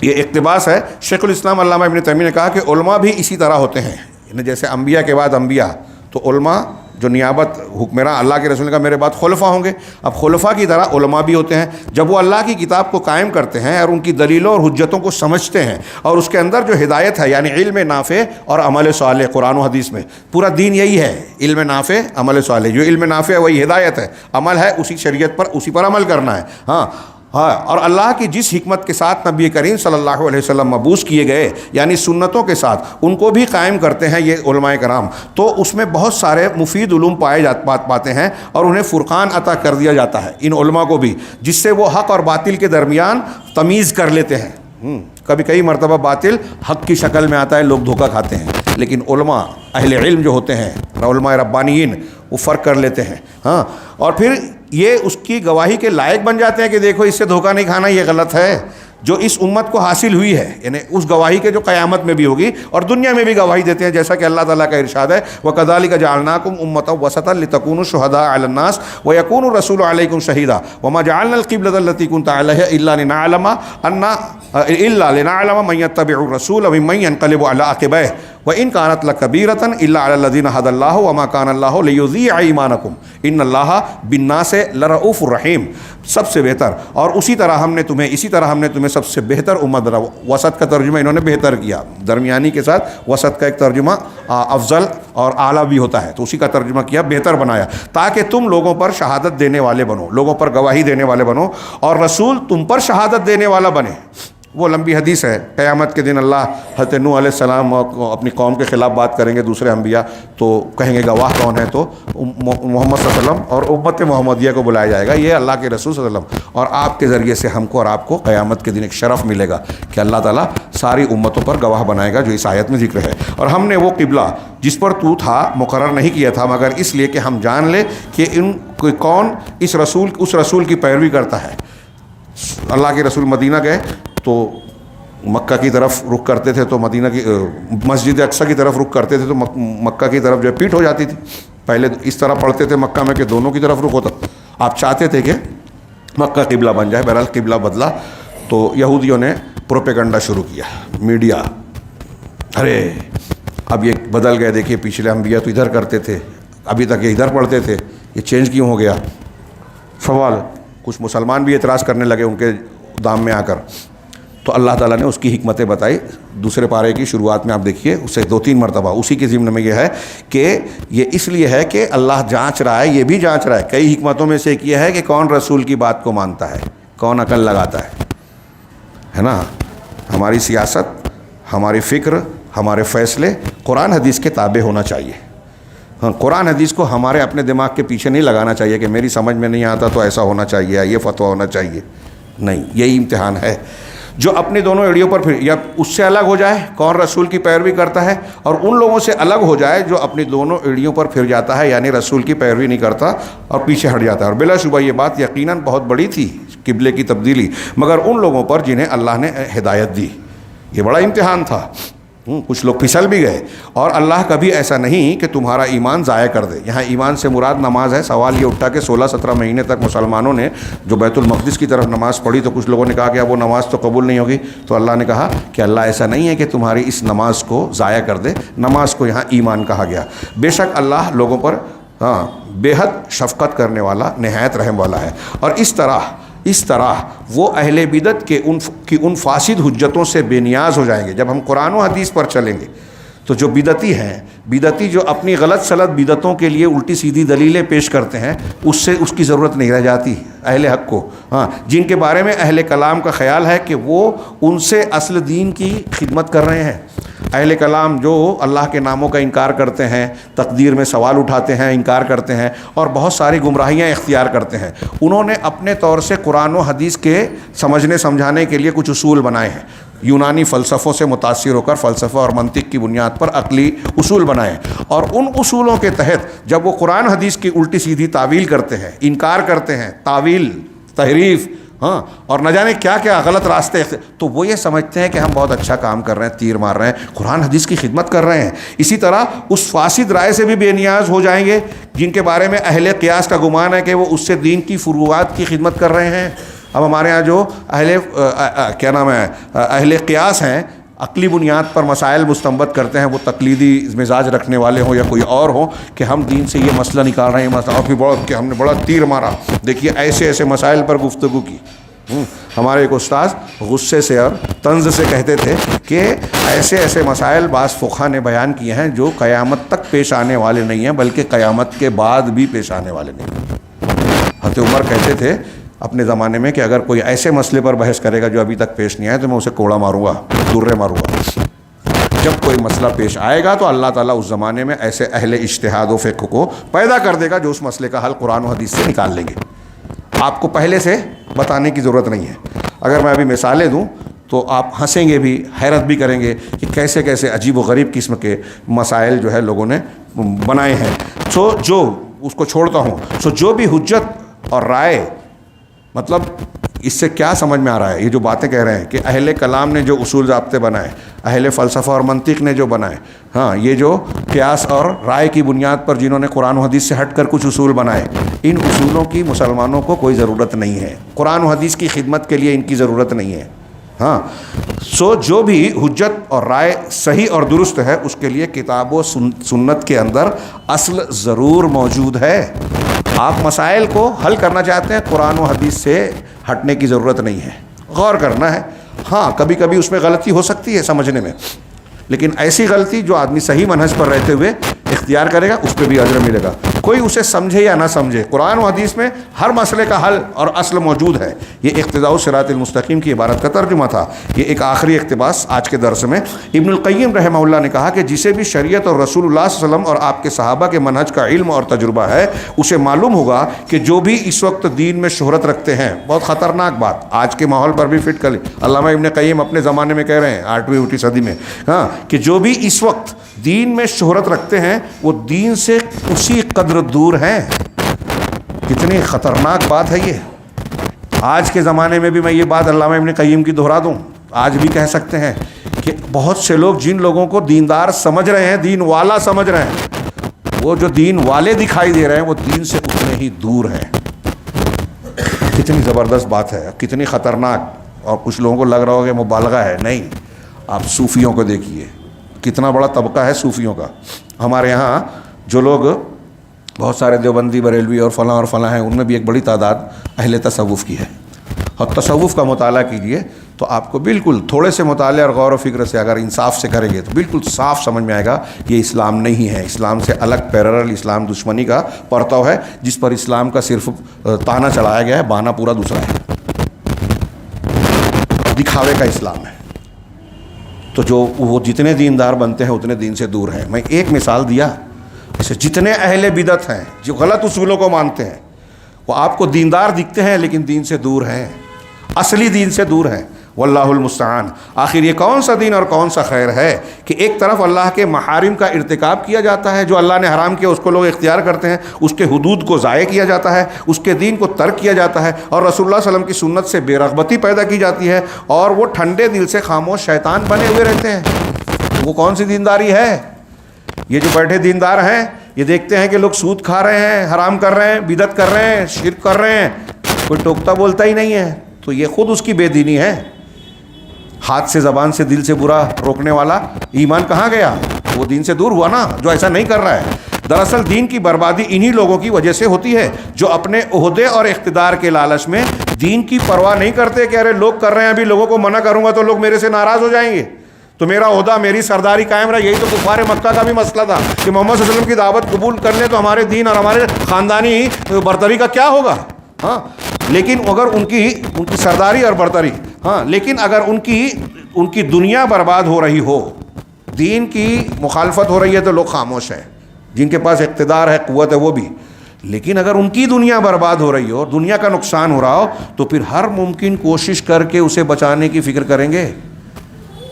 یہ اقتباس ہے. شیخ الاسلام علامہ ابن تیمیہ نے کہا کہ علماء بھی اسی طرح ہوتے ہیں، جیسے انبیاء کے بعد انبیاء، تو علماء جو نیابت حکمراں اللہ کے رسول نے کہا میرے بعد خلفاء ہوں گے. اب خلفاء کی طرح علماء بھی ہوتے ہیں. جب وہ اللہ کی کتاب کو قائم کرتے ہیں اور ان کی دلیلوں اور حجتوں کو سمجھتے ہیں اور اس کے اندر جو ہدایت ہے یعنی علم نافع اور عمل صالح، قرآن و حدیث میں پورا دین یہی ہے، علم نافع عمل صالح. جو علم نافع ہے وہی ہدایت ہے، عمل ہے اسی شریعت پر، اسی پر عمل کرنا ہے. ہاں، اور اللہ کی جس حکمت کے ساتھ نبی کریم صلی اللہ علیہ وسلم مبعوث کیے گئے یعنی سنتوں کے ساتھ ان کو بھی قائم کرتے ہیں یہ علماء کرام، تو اس میں بہت سارے مفید علوم پاتے ہیں اور انہیں فرقان عطا کر دیا جاتا ہے ان علماء کو بھی، جس سے وہ حق اور باطل کے درمیان تمیز کر لیتے ہیں. کبھی کئی مرتبہ باطل حق کی شکل میں آتا ہے، لوگ دھوکہ کھاتے ہیں، لیکن علماء اہل علم جو ہوتے ہیں، علماء ربانیین، وہ فرق کر لیتے ہیں. ہاں، اور پھر یہ اس کی گواہی کے لائق بن جاتے ہیں کہ دیکھو اس سے دھوکہ نہیں کھانا، یہ غلط ہے جو اس امت کو حاصل ہوئی ہے، یعنی اس گواہی کے جو قیامت میں بھی ہوگی اور دنیا میں بھی گواہی دیتے ہیں، جیسا کہ اللہ تعالیٰ کا ارشاد ہے وَكَذَلِكَ جَعَلْنَاكُمْ أُمَّةً وَسَطًا لِتَكُونُوا شُهَدَاءَ عَلَى النَّاسِ وَيَكُونَ الرَّسُولُ عَلَيْكُمْ شَهِيدًا وَمَا جَعَلْنَا الْقِبْلَةَ الَّتِي كُنْتَ عَلَيْهَا إِلَّا لِنَعْلَمَ مَن يَتَّبِعُ الرَّسُولَ وَمَن يَنقَلِبُ عَلَى عَقِبَيْهِ وَإِن كَانَتْ لَكَبِيرَةً إِلَّا عَلَى الَّذِينَ هَدَى اللَّهُ وَمَا كَانَ اللَّهُ لِيُضِيعَ إِيمَانَكُمْ إِنَّ اللَّهَ بِالنَّاسِ لَرَءُوفٌ رَحِيمٌ. سب سے بہتر، اور اسی طرح ہم نے تمہیں سب سے بہتر امت بنا. وسط کا ترجمہ انہوں نے بہتر کیا، درمیانی کے ساتھ وسط کا ایک ترجمہ افضل اور اعلیٰ بھی ہوتا ہے، تو اسی کا ترجمہ کیا، بہتر بنایا، تاکہ تم لوگوں پر شہادت دینے والے بنو، لوگوں پر گواہی دینے والے بنو، اور رسول تم پر شہادت دینے والا بنے. وہ لمبی حدیث ہے، قیامت کے دن اللہ حضرت نوح علیہ السلام اپنی قوم کے خلاف بات کریں گے، دوسرے انبیاء تو کہیں گے گواہ کون ہے، تو محمد صلی اللہ علیہ وسلم اور امت محمدیہ کو بلایا جائے گا، یہ اللہ کے رسول صلی اللہ علیہ وسلم، اور آپ کے ذریعے سے ہم کو اور آپ کو قیامت کے دن ایک شرف ملے گا کہ اللہ تعالیٰ ساری امتوں پر گواہ بنائے گا، جو اس آیت میں ذکر ہے. اور ہم نے وہ قبلہ جس پر تو تھا مقرر نہیں کیا تھا مگر اس لیے کہ ہم جان لیں کہ کون اس رسول کی پیروی کرتا ہے. اللہ کے رسول مدینہ گئے تو مکہ کی طرف رخ کرتے تھے، تو مدینہ کی مسجد اقصی کی طرف رخ کرتے تھے تو مکہ کی طرف جو ہے پیٹھ ہو جاتی تھی. پہلے اس طرح پڑھتے تھے مکہ میں کہ دونوں کی طرف رخ ہوتا. آپ چاہتے تھے کہ مکہ قبلہ بن جائے، بہرحال قبلہ بدلا تو یہودیوں نے پروپیگنڈا شروع کیا، میڈیا، ارے اب یہ بدل گئے، دیکھیے پچھلے انبیاء تو ادھر کرتے تھے، ابھی تک یہ ادھر پڑھتے تھے، یہ چینج کیوں ہو گیا. سوال کچھ مسلمان بھی اعتراض کرنے لگے ان کے دام میں آ کر، تو اللہ تعالیٰ نے اس کی حکمتیں بتائی. دوسرے پارے کی شروعات میں آپ دیکھیے، اس سے 2-3 مرتبہ اسی کے ضمن میں یہ ہے کہ یہ اس لیے ہے کہ اللہ جانچ رہا ہے، یہ بھی جانچ رہا ہے. کئی حکمتوں میں سے ایک یہ ہے کہ کون رسول کی بات کو مانتا ہے، کون عقل لگاتا ہے نا. ہماری سیاست، ہماری فکر، ہمارے فیصلے قرآن حدیث کے تابع ہونا چاہیے. ہاں، قرآن حدیث کو ہمارے اپنے دماغ کے پیچھے نہیں لگانا چاہیے کہ میری سمجھ میں نہیں آتا تو ایسا ہونا چاہیے، یہ فتویٰ ہونا چاہیے. نہیں، یہی امتحان ہے. جو اپنی دونوں ایڑیوں پر پھر یا اس سے الگ ہو جائے کون رسول کی پیروی کرتا ہے، اور ان لوگوں سے الگ ہو جائے جو اپنی دونوں ایڑیوں پر پھر جاتا ہے، یعنی رسول کی پیروی نہیں کرتا اور پیچھے ہٹ جاتا ہے. اور بلا شبہ یہ بات یقیناً بہت بڑی تھی، قبلے کی تبدیلی، مگر ان لوگوں پر جنہیں اللہ نے ہدایت دی یہ بڑا امتحان تھا. کچھ لوگ پھسل بھی گئے. اور اللہ کبھی ایسا نہیں کہ تمہارا ایمان ضائع کر دے. یہاں ایمان سے مراد نماز ہے. سوال یہ اٹھا کہ 16-17 مہینے تک مسلمانوں نے جو بیت المقدس کی طرف نماز پڑھی تو کچھ لوگوں نے کہا کہ اب وہ نماز تو قبول نہیں ہوگی. تو اللہ نے کہا کہ اللہ ایسا نہیں ہے کہ تمہاری اس نماز کو ضائع کر دے. نماز کو یہاں ایمان کہا گیا. بے شک اللہ لوگوں پر بے حد شفقت کرنے والا، نہایت رحم والا ہے. اور اس طرح وہ اہل بدعت کے ان فاسد حجتوں سے بے نیاز ہو جائیں گے. جب ہم قرآن و حدیث پر چلیں گے تو جو بدعتی ہیں، بدعتی جو اپنی غلط سلط بدعتوں کے لیے الٹی سیدھی دلیلیں پیش کرتے ہیں، اس کی ضرورت نہیں رہ جاتی اہل حق کو. جن کے بارے میں اہل کلام کا خیال ہے کہ وہ ان سے اصل دین کی خدمت کر رہے ہیں. اہل کلام جو اللہ کے ناموں کا انکار کرتے ہیں، تقدیر میں سوال اٹھاتے ہیں، انکار کرتے ہیں اور بہت ساری گمراہیاں اختیار کرتے ہیں، انہوں نے اپنے طور سے قرآن و حدیث کے سمجھنے سمجھانے کے لیے کچھ اصول بنائے ہیں. یونانی فلسفوں سے متاثر ہو کر فلسفہ اور منطق کی بنیاد پر عقلی اصول بنائے. اور ان اصولوں کے تحت جب وہ قرآن حدیث کی الٹی سیدھی تعویل کرتے ہیں، انکار کرتے ہیں، تعویل، تحریف، اور نہ جانے کیا کیا غلط راستے، تو وہ یہ سمجھتے ہیں کہ ہم بہت اچھا کام کر رہے ہیں، تیر مار رہے ہیں، قرآن حدیث کی خدمت کر رہے ہیں. اسی طرح اس فاسد رائے سے بھی بے نیاز ہو جائیں گے جن کے بارے میں اہل قیاس کا گمان ہے کہ وہ اس سے دین کی فروعات کی خدمت کر رہے ہیں. اب ہمارے ہاں جو اہل قیاس ہیں، عقلی بنیاد پر مسائل مستنبط کرتے ہیں، وہ تقلیدی مزاج رکھنے والے ہوں یا کوئی اور ہوں، کہ ہم دین سے یہ مسئلہ نکال رہے ہیں، مسئلہ اور پھر کہ ہم نے بڑا تیر مارا، دیکھیے ایسے ایسے مسائل پر گفتگو کی۔ ہمارے ایک استاذ غصے سے اور طنز سے کہتے تھے کہ ایسے ایسے مسائل بعض فقہا نے بیان کیے ہیں جو قیامت تک پیش آنے والے نہیں ہیں، بلکہ قیامت کے بعد بھی پیش آنے والے نہیں ہیں۔ حضرت عمر کہتے تھے اپنے زمانے میں کہ اگر کوئی ایسے مسئلے پر بحث کرے گا جو ابھی تک پیش نہیں آیا تو میں اسے کوڑا ماروں گا، درے ماروں گا۔ جب کوئی مسئلہ پیش آئے گا تو اللہ تعالیٰ اس زمانے میں ایسے اہل اجتہاد و فقہ کو پیدا کر دے گا جو اس مسئلے کا حل قرآن و حدیث سے نکال لیں گے۔ آپ کو پہلے سے بتانے کی ضرورت نہیں ہے۔ اگر میں ابھی مثالیں دوں تو آپ ہنسیں گے بھی، حیرت بھی کریں گے کہ کیسے کیسے عجیب و غریب قسم کے مسائل جو ہے لوگوں نے بنائے ہیں۔ جو اس کو چھوڑتا ہوں، جو بھی حجت اور رائے، مطلب اس سے کیا سمجھ میں آ رہا ہے؟ یہ جو باتیں کہہ رہے ہیں کہ اہل کلام نے جو اصول ضابطے بنائے، اہل فلسفہ اور منطق نے جو بنائے، ہاں یہ جو قیاس اور رائے کی بنیاد پر جنہوں نے قرآن و حدیث سے ہٹ کر کچھ اصول بنائے، ان اصولوں کی مسلمانوں کو کوئی ضرورت نہیں ہے، قرآن و حدیث کی خدمت کے لیے ان کی ضرورت نہیں ہے۔ ہاں جو بھی حجت اور رائے صحیح اور درست ہے اس کے لیے کتاب و سنت کے اندر اصل ضرور موجود ہے۔ آپ مسائل کو حل کرنا چاہتے ہیں، قرآن و حدیث سے ہٹنے کی ضرورت نہیں ہے، غور کرنا ہے۔ ہاں کبھی کبھی اس میں غلطی ہو سکتی ہے سمجھنے میں، لیکن ایسی غلطی جو آدمی صحیح منہج پر رہتے ہوئے اختیار کرے گا اس پہ بھی اجر ملے گا، کوئی اسے سمجھے یا نہ سمجھے۔ قرآن و حدیث میں ہر مسئلے کا حل اور اصل موجود ہے۔ یہ اقتداء الصراط المستقیم کی عبارت کا ترجمہ تھا۔ یہ ایک آخری اقتباس آج کے درس میں ابن القیم رحمہ اللہ نے کہا کہ جسے بھی شریعت اور رسول اللہ صلی اللہ علیہ وسلم اور آپ کے صحابہ کے منہج کا علم اور تجربہ ہے، اسے معلوم ہوگا کہ جو بھی اس وقت دین میں شہرت رکھتے ہیں، بہت خطرناک بات آج کے ماحول پر بھی فٹ کر لی، علامہ ابن قیم اپنے زمانے میں کہہ رہے ہیں 8ویں صدی میں، ہاں کہ جو بھی اس وقت دین میں شہرت رکھتے ہیں وہ دین سے اسی قدر دور ہیں۔ کتنی خطرناک بات ہے یہ۔ آج کے زمانے میں بھی میں یہ بات علامہ ابن قیم کی دہرا دوں، آج بھی کہہ سکتے ہیں کہ بہت سے لوگ جن لوگوں کو دیندار سمجھ رہے ہیں، دین والا سمجھ رہے ہیں، وہ جو دین والے دکھائی دے رہے ہیں وہ دین سے اتنے ہی دور ہیں۔ کتنی زبردست بات ہے، کتنی خطرناک۔ اور کچھ لوگوں کو لگ رہا ہوگا کہ مبالغہ ہے، نہیں، آپ صوفیوں کو دیکھیے، کتنا بڑا طبقہ ہے صوفیوں کا۔ ہمارے یہاں جو لوگ بہت سارے دیوبندی بریلوی اور فلاں ہیں، ان میں بھی ایک بڑی تعداد اہل تصوف کی ہے۔ اور تصوف کا مطالعہ کیجئے تو آپ کو بالکل تھوڑے سے مطالعے اور غور و فکر سے اگر انصاف سے کریں گے تو بالکل صاف سمجھ میں آئے گا یہ اسلام نہیں ہے، اسلام سے الگ پیرل اسلام دشمنی کا پرتو ہے، جس پر اسلام کا صرف تانا چڑھایا گیا ہے، بہانہ پورا دوسرا ہے، دکھاوے کا اسلام ہے۔ تو جو وہ جتنے دیندار بنتے ہیں اتنے دین سے دور ہیں۔ میں ایک مثال دیا، اسے جتنے اہل بدعت ہیں جو غلط اصولوں کو مانتے ہیں، وہ آپ کو دیندار دکھتے ہیں لیکن دین سے دور ہیں، اصلی دین سے دور ہیں۔ واللہ المستعان۔ آخر یہ کون سا دین اور کون سا خیر ہے کہ ایک طرف اللہ کے محارم کا ارتکاب کیا جاتا ہے، جو اللہ نے حرام کیا اس کو لوگ اختیار کرتے ہیں، اس کے حدود کو ضائع کیا جاتا ہے، اس کے دین کو ترک کیا جاتا ہے، اور رسول اللہ صلی اللہ علیہ وسلم کی سنت سے بے رغبتی پیدا کی جاتی ہے، اور وہ ٹھنڈے دل سے خاموش شیطان بنے ہوئے رہتے ہیں۔ وہ کون سی دینداری ہے؟ یہ جو بیٹھے دیندار ہیں یہ دیکھتے ہیں کہ لوگ سود کھا رہے ہیں، حرام کر رہے ہیں، بدعت کر رہے ہیں، شرک کر رہے ہیں، کوئی ٹوکتا بولتا ہی نہیں ہے، تو یہ خود اس کی بے دینی ہے۔ ہاتھ سے زبان سے دل سے برا روکنے والا ایمان کہاں گیا؟ وہ دین سے دور ہوا نا، جو ایسا نہیں کر رہا ہے۔ دراصل دین کی بربادی انہی لوگوں کی وجہ سے ہوتی ہے جو اپنے عہدے اور اقتدار کے لالچ میں دین کی پرواہ نہیں کرتے کہ ارے لوگ کر رہے ہیں، ابھی لوگوں کو منع کروں گا تو لوگ میرے سے ناراض ہو جائیں گے، تو میرا عہدہ میری سرداری قائم رہا۔ یہی تو کفار مکہ کا بھی مسئلہ تھا کہ محمد صلی اللہ علیہ وسلم کی دعوت قبول کر لیں تو ہمارے دین اور ہمارے خاندانی برتری کا کیا ہوگا؟ ہاں لیکن اگر ان کی سرداری اور برتری، ہاں لیکن اگر ان کی دنیا برباد ہو رہی ہو، دین کی مخالفت ہو رہی ہے تو لوگ خاموش ہیں، جن کے پاس اقتدار ہے، قوت ہے، وہ بھی۔ لیکن اگر ان کی دنیا برباد ہو رہی ہو، دنیا کا نقصان ہو رہا ہو، تو پھر ہر ممکن کوشش کر کے اسے بچانے کی فکر کریں گے،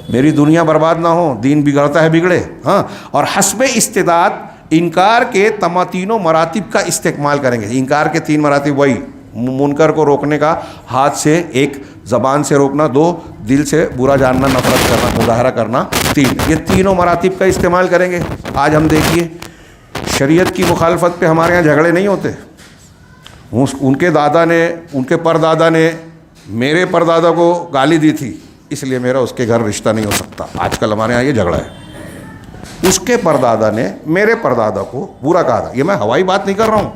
میری دنیا برباد نہ ہو، دین بگڑتا ہے بگڑے۔ ہاں اور حسب استعداد انکار کے تینوں مراتب کا استعمال کریں گے۔ انکار کے 3 مراتب وہی: منکر کو روکنے کا، ہاتھ سے، ایک زبان سے روکنا، 2 دل سے برا جاننا، نفرت کرنا، مظاہرہ کرنا، 3 یہ تینوں مراتب کا استعمال کریں گے۔ آج ہم دیکھیے شریعت کی مخالفت پہ ہمارے یہاں جھگڑے نہیں ہوتے۔ ان کے دادا نے، ان کے پردادا نے میرے پردادا کو گالی دی تھی، اس لیے میرا اس کے گھر رشتہ نہیں ہو سکتا. آج کل ہمارے یہاں یہ جھگڑا ہے. اس کے پردادا نے میرے پردادا کو برا کہا تھا. یہ میں ہوائی بات نہیں کر رہا ہوں,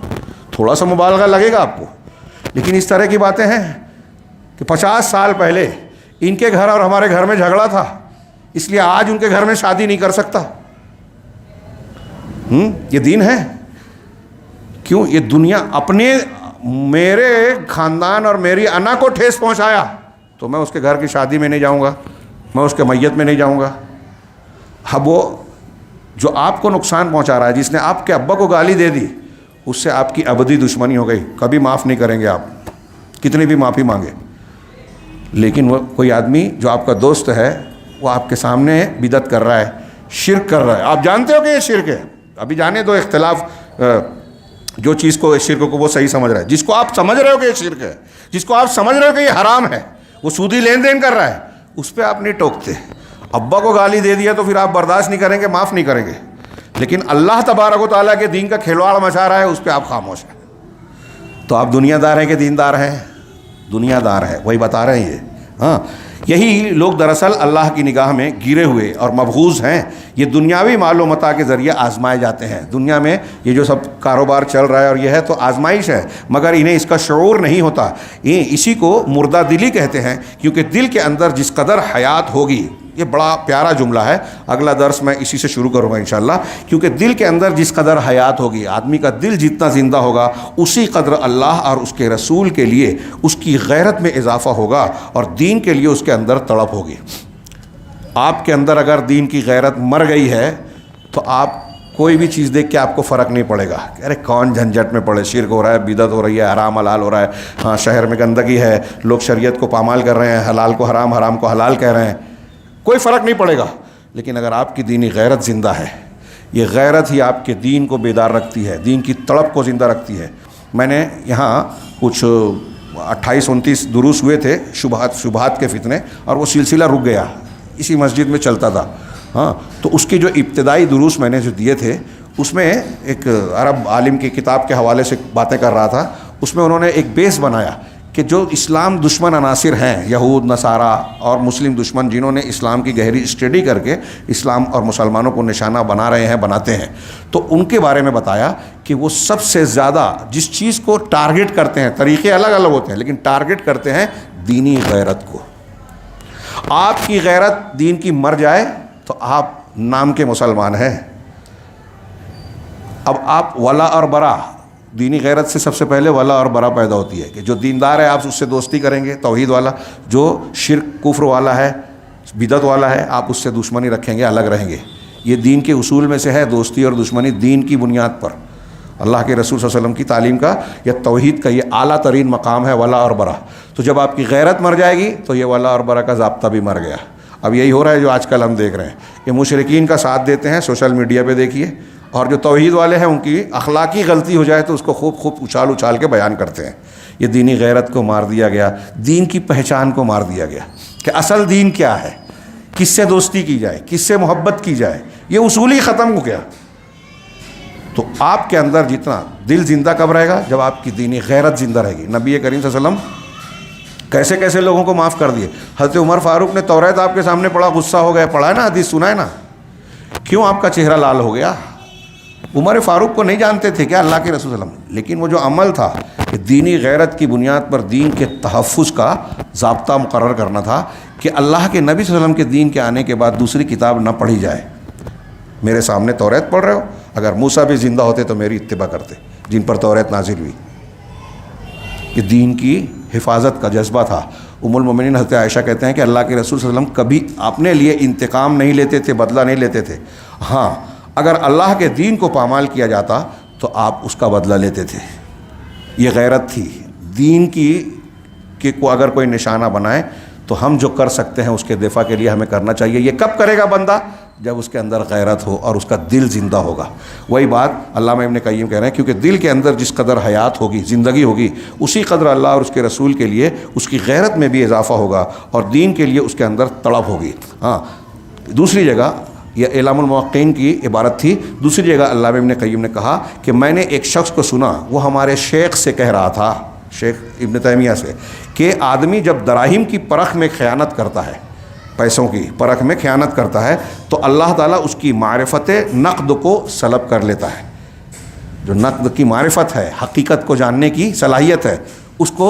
تھوڑا سا مبالغہ لگے گا آپ کو, لیکن اس طرح کی باتیں ہیں کہ 50 سال پہلے ان کے گھر اور ہمارے گھر میں جھگڑا تھا, اس لیے آج ان کے گھر میں شادی نہیں کر سکتا. یہ دین ہے؟ کیوں؟ یہ دنیا اپنے میرے خاندان اور میری انا کو ٹھیس پہنچایا تو میں اس کے گھر کی شادی میں نہیں جاؤں گا, میں اس کے میت میں نہیں جاؤں گا. اب وہ جو آپ کو نقصان پہنچا رہا ہے, جس نے آپ کے ابا کو گالی دے دی, اس سے آپ کی ابدی دشمنی ہو گئی, کبھی معاف نہیں کریں گے آپ, کتنی بھی معافی مانگے. لیکن وہ کوئی آدمی جو آپ کا دوست ہے وہ آپ کے سامنے بدعت کر رہا ہے, شرک کر رہا ہے. آپ جانتے ہو کہ یہ شرک ہے. ابھی جانے دو اختلاف, جو چیز کو شرک کو وہ صحیح سمجھ رہا ہے, جس کو آپ سمجھ رہے ہو کہ یہ شرک ہے, جس کو آپ سمجھ رہے ہو کہ یہ حرام ہے, وہ سودی لین دین کر رہا ہے, اس پہ آپ نہیں ٹوکتے. ابا کو گالی دے دیا تو پھر آپ برداشت نہیں کریں گے, معاف نہیں کریں گے. لیکن اللہ تبارک و تعالیٰ کے دین کا کھلواڑ مچا رہا ہے, اس پہ آپ خاموش ہیں. تو آپ دنیا دار ہیں کہ دیندار ہیں؟ دنیا دار ہے, وہی بتا رہے ہیں یہ. ہاں, یہی لوگ دراصل اللہ کی نگاہ میں گرے ہوئے اور مبغوض ہیں. یہ دنیاوی مال و متاع کے ذریعے آزمائے جاتے ہیں. دنیا میں یہ جو سب کاروبار چل رہا ہے اور یہ ہے تو آزمائش ہے, مگر انہیں اس کا شعور نہیں ہوتا. اسی کو مردہ دلی کہتے ہیں, کیونکہ دل کے اندر جس قدر حیات ہوگی, یہ بڑا پیارا جملہ ہے, اگلا درس میں اسی سے شروع کروں گا انشاءاللہ. کیونکہ دل کے اندر جس قدر حیات ہوگی, آدمی کا دل جتنا زندہ ہوگا, اسی قدر اللہ اور اس کے رسول کے لیے اس کی غیرت میں اضافہ ہوگا اور دین کے لیے اس کے اندر تڑپ ہوگی. آپ کے اندر اگر دین کی غیرت مر گئی ہے تو آپ کوئی بھی چیز دیکھ کے آپ کو فرق نہیں پڑے گا. ارے کون جھنجھٹ میں پڑے, شرک ہو رہا ہے, بدعت ہو رہی ہے, حرام حلال ہو رہا ہے, ہاں شہر میں گندگی ہے, لوگ شریعت کو پامال کر رہے ہیں, حلال کو حرام, حرام کو حلال کہہ رہے ہیں, کوئی فرق نہیں پڑے گا. لیکن اگر آپ کی دینی غیرت زندہ ہے, یہ غیرت ہی آپ کے دین کو بیدار رکھتی ہے, دین کی تڑپ کو زندہ رکھتی ہے. میں نے یہاں کچھ 28-29 دروس ہوئے تھے, شبہات کے فتنے, اور وہ سلسلہ رک گیا, اسی مسجد میں چلتا تھا. ہاں, تو اس کے جو ابتدائی دروس میں نے جو دیے تھے, اس میں ایک عرب عالم کی کتاب کے حوالے سے باتیں کر رہا تھا. اس میں انہوں نے ایک بیس بنایا کہ جو اسلام دشمن عناصر ہیں, یہود, نصارہ اور مسلم دشمن, جنہوں نے اسلام کی گہری اسٹڈی کر کے اسلام اور مسلمانوں کو نشانہ بنا رہے ہیں, بناتے ہیں, تو ان کے بارے میں بتایا کہ وہ سب سے زیادہ جس چیز کو ٹارگٹ کرتے ہیں, طریقے الگ الگ ہوتے ہیں لیکن ٹارگٹ کرتے ہیں دینی غیرت کو. آپ کی غیرت دین کی مر جائے تو آپ نام کے مسلمان ہیں. اب آپ ولا اور برا, دینی غیرت سے سب سے پہلے ولا اور برا پیدا ہوتی ہے کہ جو دیندار ہے آپ اس سے دوستی کریں گے, توحید والا, جو شرک کفر والا ہے, بدعت والا ہے, آپ اس سے دشمنی رکھیں گے, الگ رہیں گے. یہ دین کے اصول میں سے ہے, دوستی اور دشمنی دین کی بنیاد پر. اللہ کے رسول صلی اللہ علیہ وسلم کی تعلیم کا یا توحید کا یہ اعلیٰ ترین مقام ہے, ولا اور برا. تو جب آپ کی غیرت مر جائے گی تو یہ ولا اور برا کا ضابطہ بھی مر گیا. اب یہی ہو رہا ہے جو آج کل ہم دیکھ رہے ہیں, یہ مشرکین کا ساتھ دیتے ہیں, سوشل میڈیا پہ دیکھیے, اور جو توحید والے ہیں ان کی اخلاقی غلطی ہو جائے تو اس کو خوب اچھال کے بیان کرتے ہیں. یہ دینی غیرت کو مار دیا گیا, دین کی پہچان کو مار دیا گیا کہ اصل دین کیا ہے, کس سے دوستی کی جائے, کس سے محبت کی جائے, یہ اصول ہی ختم ہو گیا. تو آپ کے اندر جتنا دل زندہ کب رہے گا, جب آپ کی دینی غیرت زندہ رہے گی. نبی کریم صلی اللہ علیہ وسلم کیسے کیسے لوگوں کو معاف کر دیے. حضرت عمر فاروق نے توریت آپ کے سامنے پڑھا, غصہ ہو گیا, پڑھا ہے نا, حدیث سنا ہے نا, کیوں آپ کا چہرہ لال ہو گیا. عمر فاروق کو نہیں جانتے تھے کیا اللہ کے رسول صلی اللہ علیہ وسلم, لیکن وہ جو عمل تھا کہ دینی غیرت کی بنیاد پر دین کے تحفظ کا ضابطہ مقرر کرنا تھا کہ اللہ کے نبی صلی اللہ علیہ وسلم کے دین کے آنے کے بعد دوسری کتاب نہ پڑھی جائے. میرے سامنے توریت پڑھ رہے ہو, اگر موسیٰ بھی زندہ ہوتے تو میری اتباع کرتے جن پر توریت نازل ہوئی. یہ دین کی حفاظت کا جذبہ تھا. ام المومنین حضرت عائشہ کہتے ہیں کہ اللہ کے رسول صلی اللہ علیہ وسلم کبھی اپنے لیے انتقام نہیں لیتے تھے, بدلہ نہیں لیتے تھے. ہاں, اگر اللہ کے دین کو پامال کیا جاتا تو آپ اس کا بدلہ لیتے تھے. یہ غیرت تھی دین کی کہ کو اگر کوئی نشانہ بنائے تو ہم جو کر سکتے ہیں اس کے دفاع کے لیے ہمیں کرنا چاہیے. یہ کب کرے گا بندہ, جب اس کے اندر غیرت ہو اور اس کا دل زندہ ہوگا. وہی بات علامہ ابن قیم کہہ رہے ہیں, کیونکہ دل کے اندر جس قدر حیات ہوگی, زندگی ہوگی, اسی قدر اللہ اور اس کے رسول کے لیے اس کی غیرت میں بھی اضافہ ہوگا اور دین کے لیے اس کے اندر تڑپ ہوگی. ہاں, دوسری جگہ یہ اعلام الموقعین کی عبارت تھی. دوسری جگہ علامہ ابن قیم نے کہا کہ میں نے ایک شخص کو سنا, وہ ہمارے شیخ سے کہہ رہا تھا, شیخ ابن تیمیہ سے, کہ آدمی جب دراہیم کی پرکھ میں خیانت کرتا ہے پیسوں کی پرکھ میں خیانت کرتا ہے تو اللہ تعالیٰ اس کی معرفت نقد کو سلب کر لیتا ہے. جو نقد کی معرفت ہے، حقیقت کو جاننے کی صلاحیت ہے، اس کو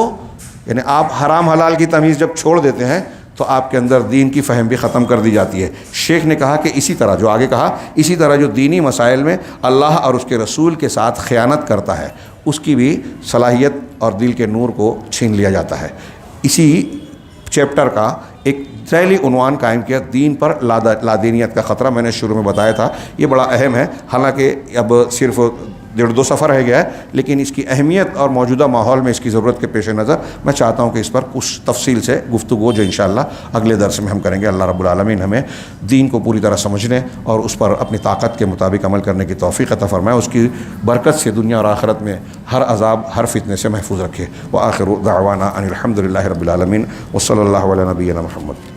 یعنی آپ حرام حلال کی تمیز جب چھوڑ دیتے ہیں تو آپ کے اندر دین کی فہم بھی ختم کر دی جاتی ہے. شیخ نے کہا کہ اسی طرح جو آگے کہا، اسی طرح جو دینی مسائل میں اللہ اور اس کے رسول کے ساتھ خیانت کرتا ہے اس کی بھی صلاحیت اور دل کے نور کو چھین لیا جاتا ہے. اسی چیپٹر کا ایک ذیلی عنوان قائم کیا، دین پر لادینیت کا خطرہ. میں نے شروع میں بتایا تھا یہ بڑا اہم ہے، حالانکہ اب صرف 1.5-2 صفحہ رہ گیا ہے، لیکن اس کی اہمیت اور موجودہ ماحول میں اس کی ضرورت کے پیش نظر میں چاہتا ہوں کہ اس پر کچھ تفصیل سے گفتگو جو انشاءاللہ اگلے درس میں ہم کریں گے. اللہ رب العالمین ہمیں دین کو پوری طرح سمجھنے اور اس پر اپنی طاقت کے مطابق عمل کرنے کی توفیق عطا فرمائے، اس کی برکت سے دنیا اور آخرت میں ہر عذاب ہر فتنے سے محفوظ رکھے. وآخر دعوانا ان الحمد للہ رب العالمین وصلی اللہ علی نبینا محمد.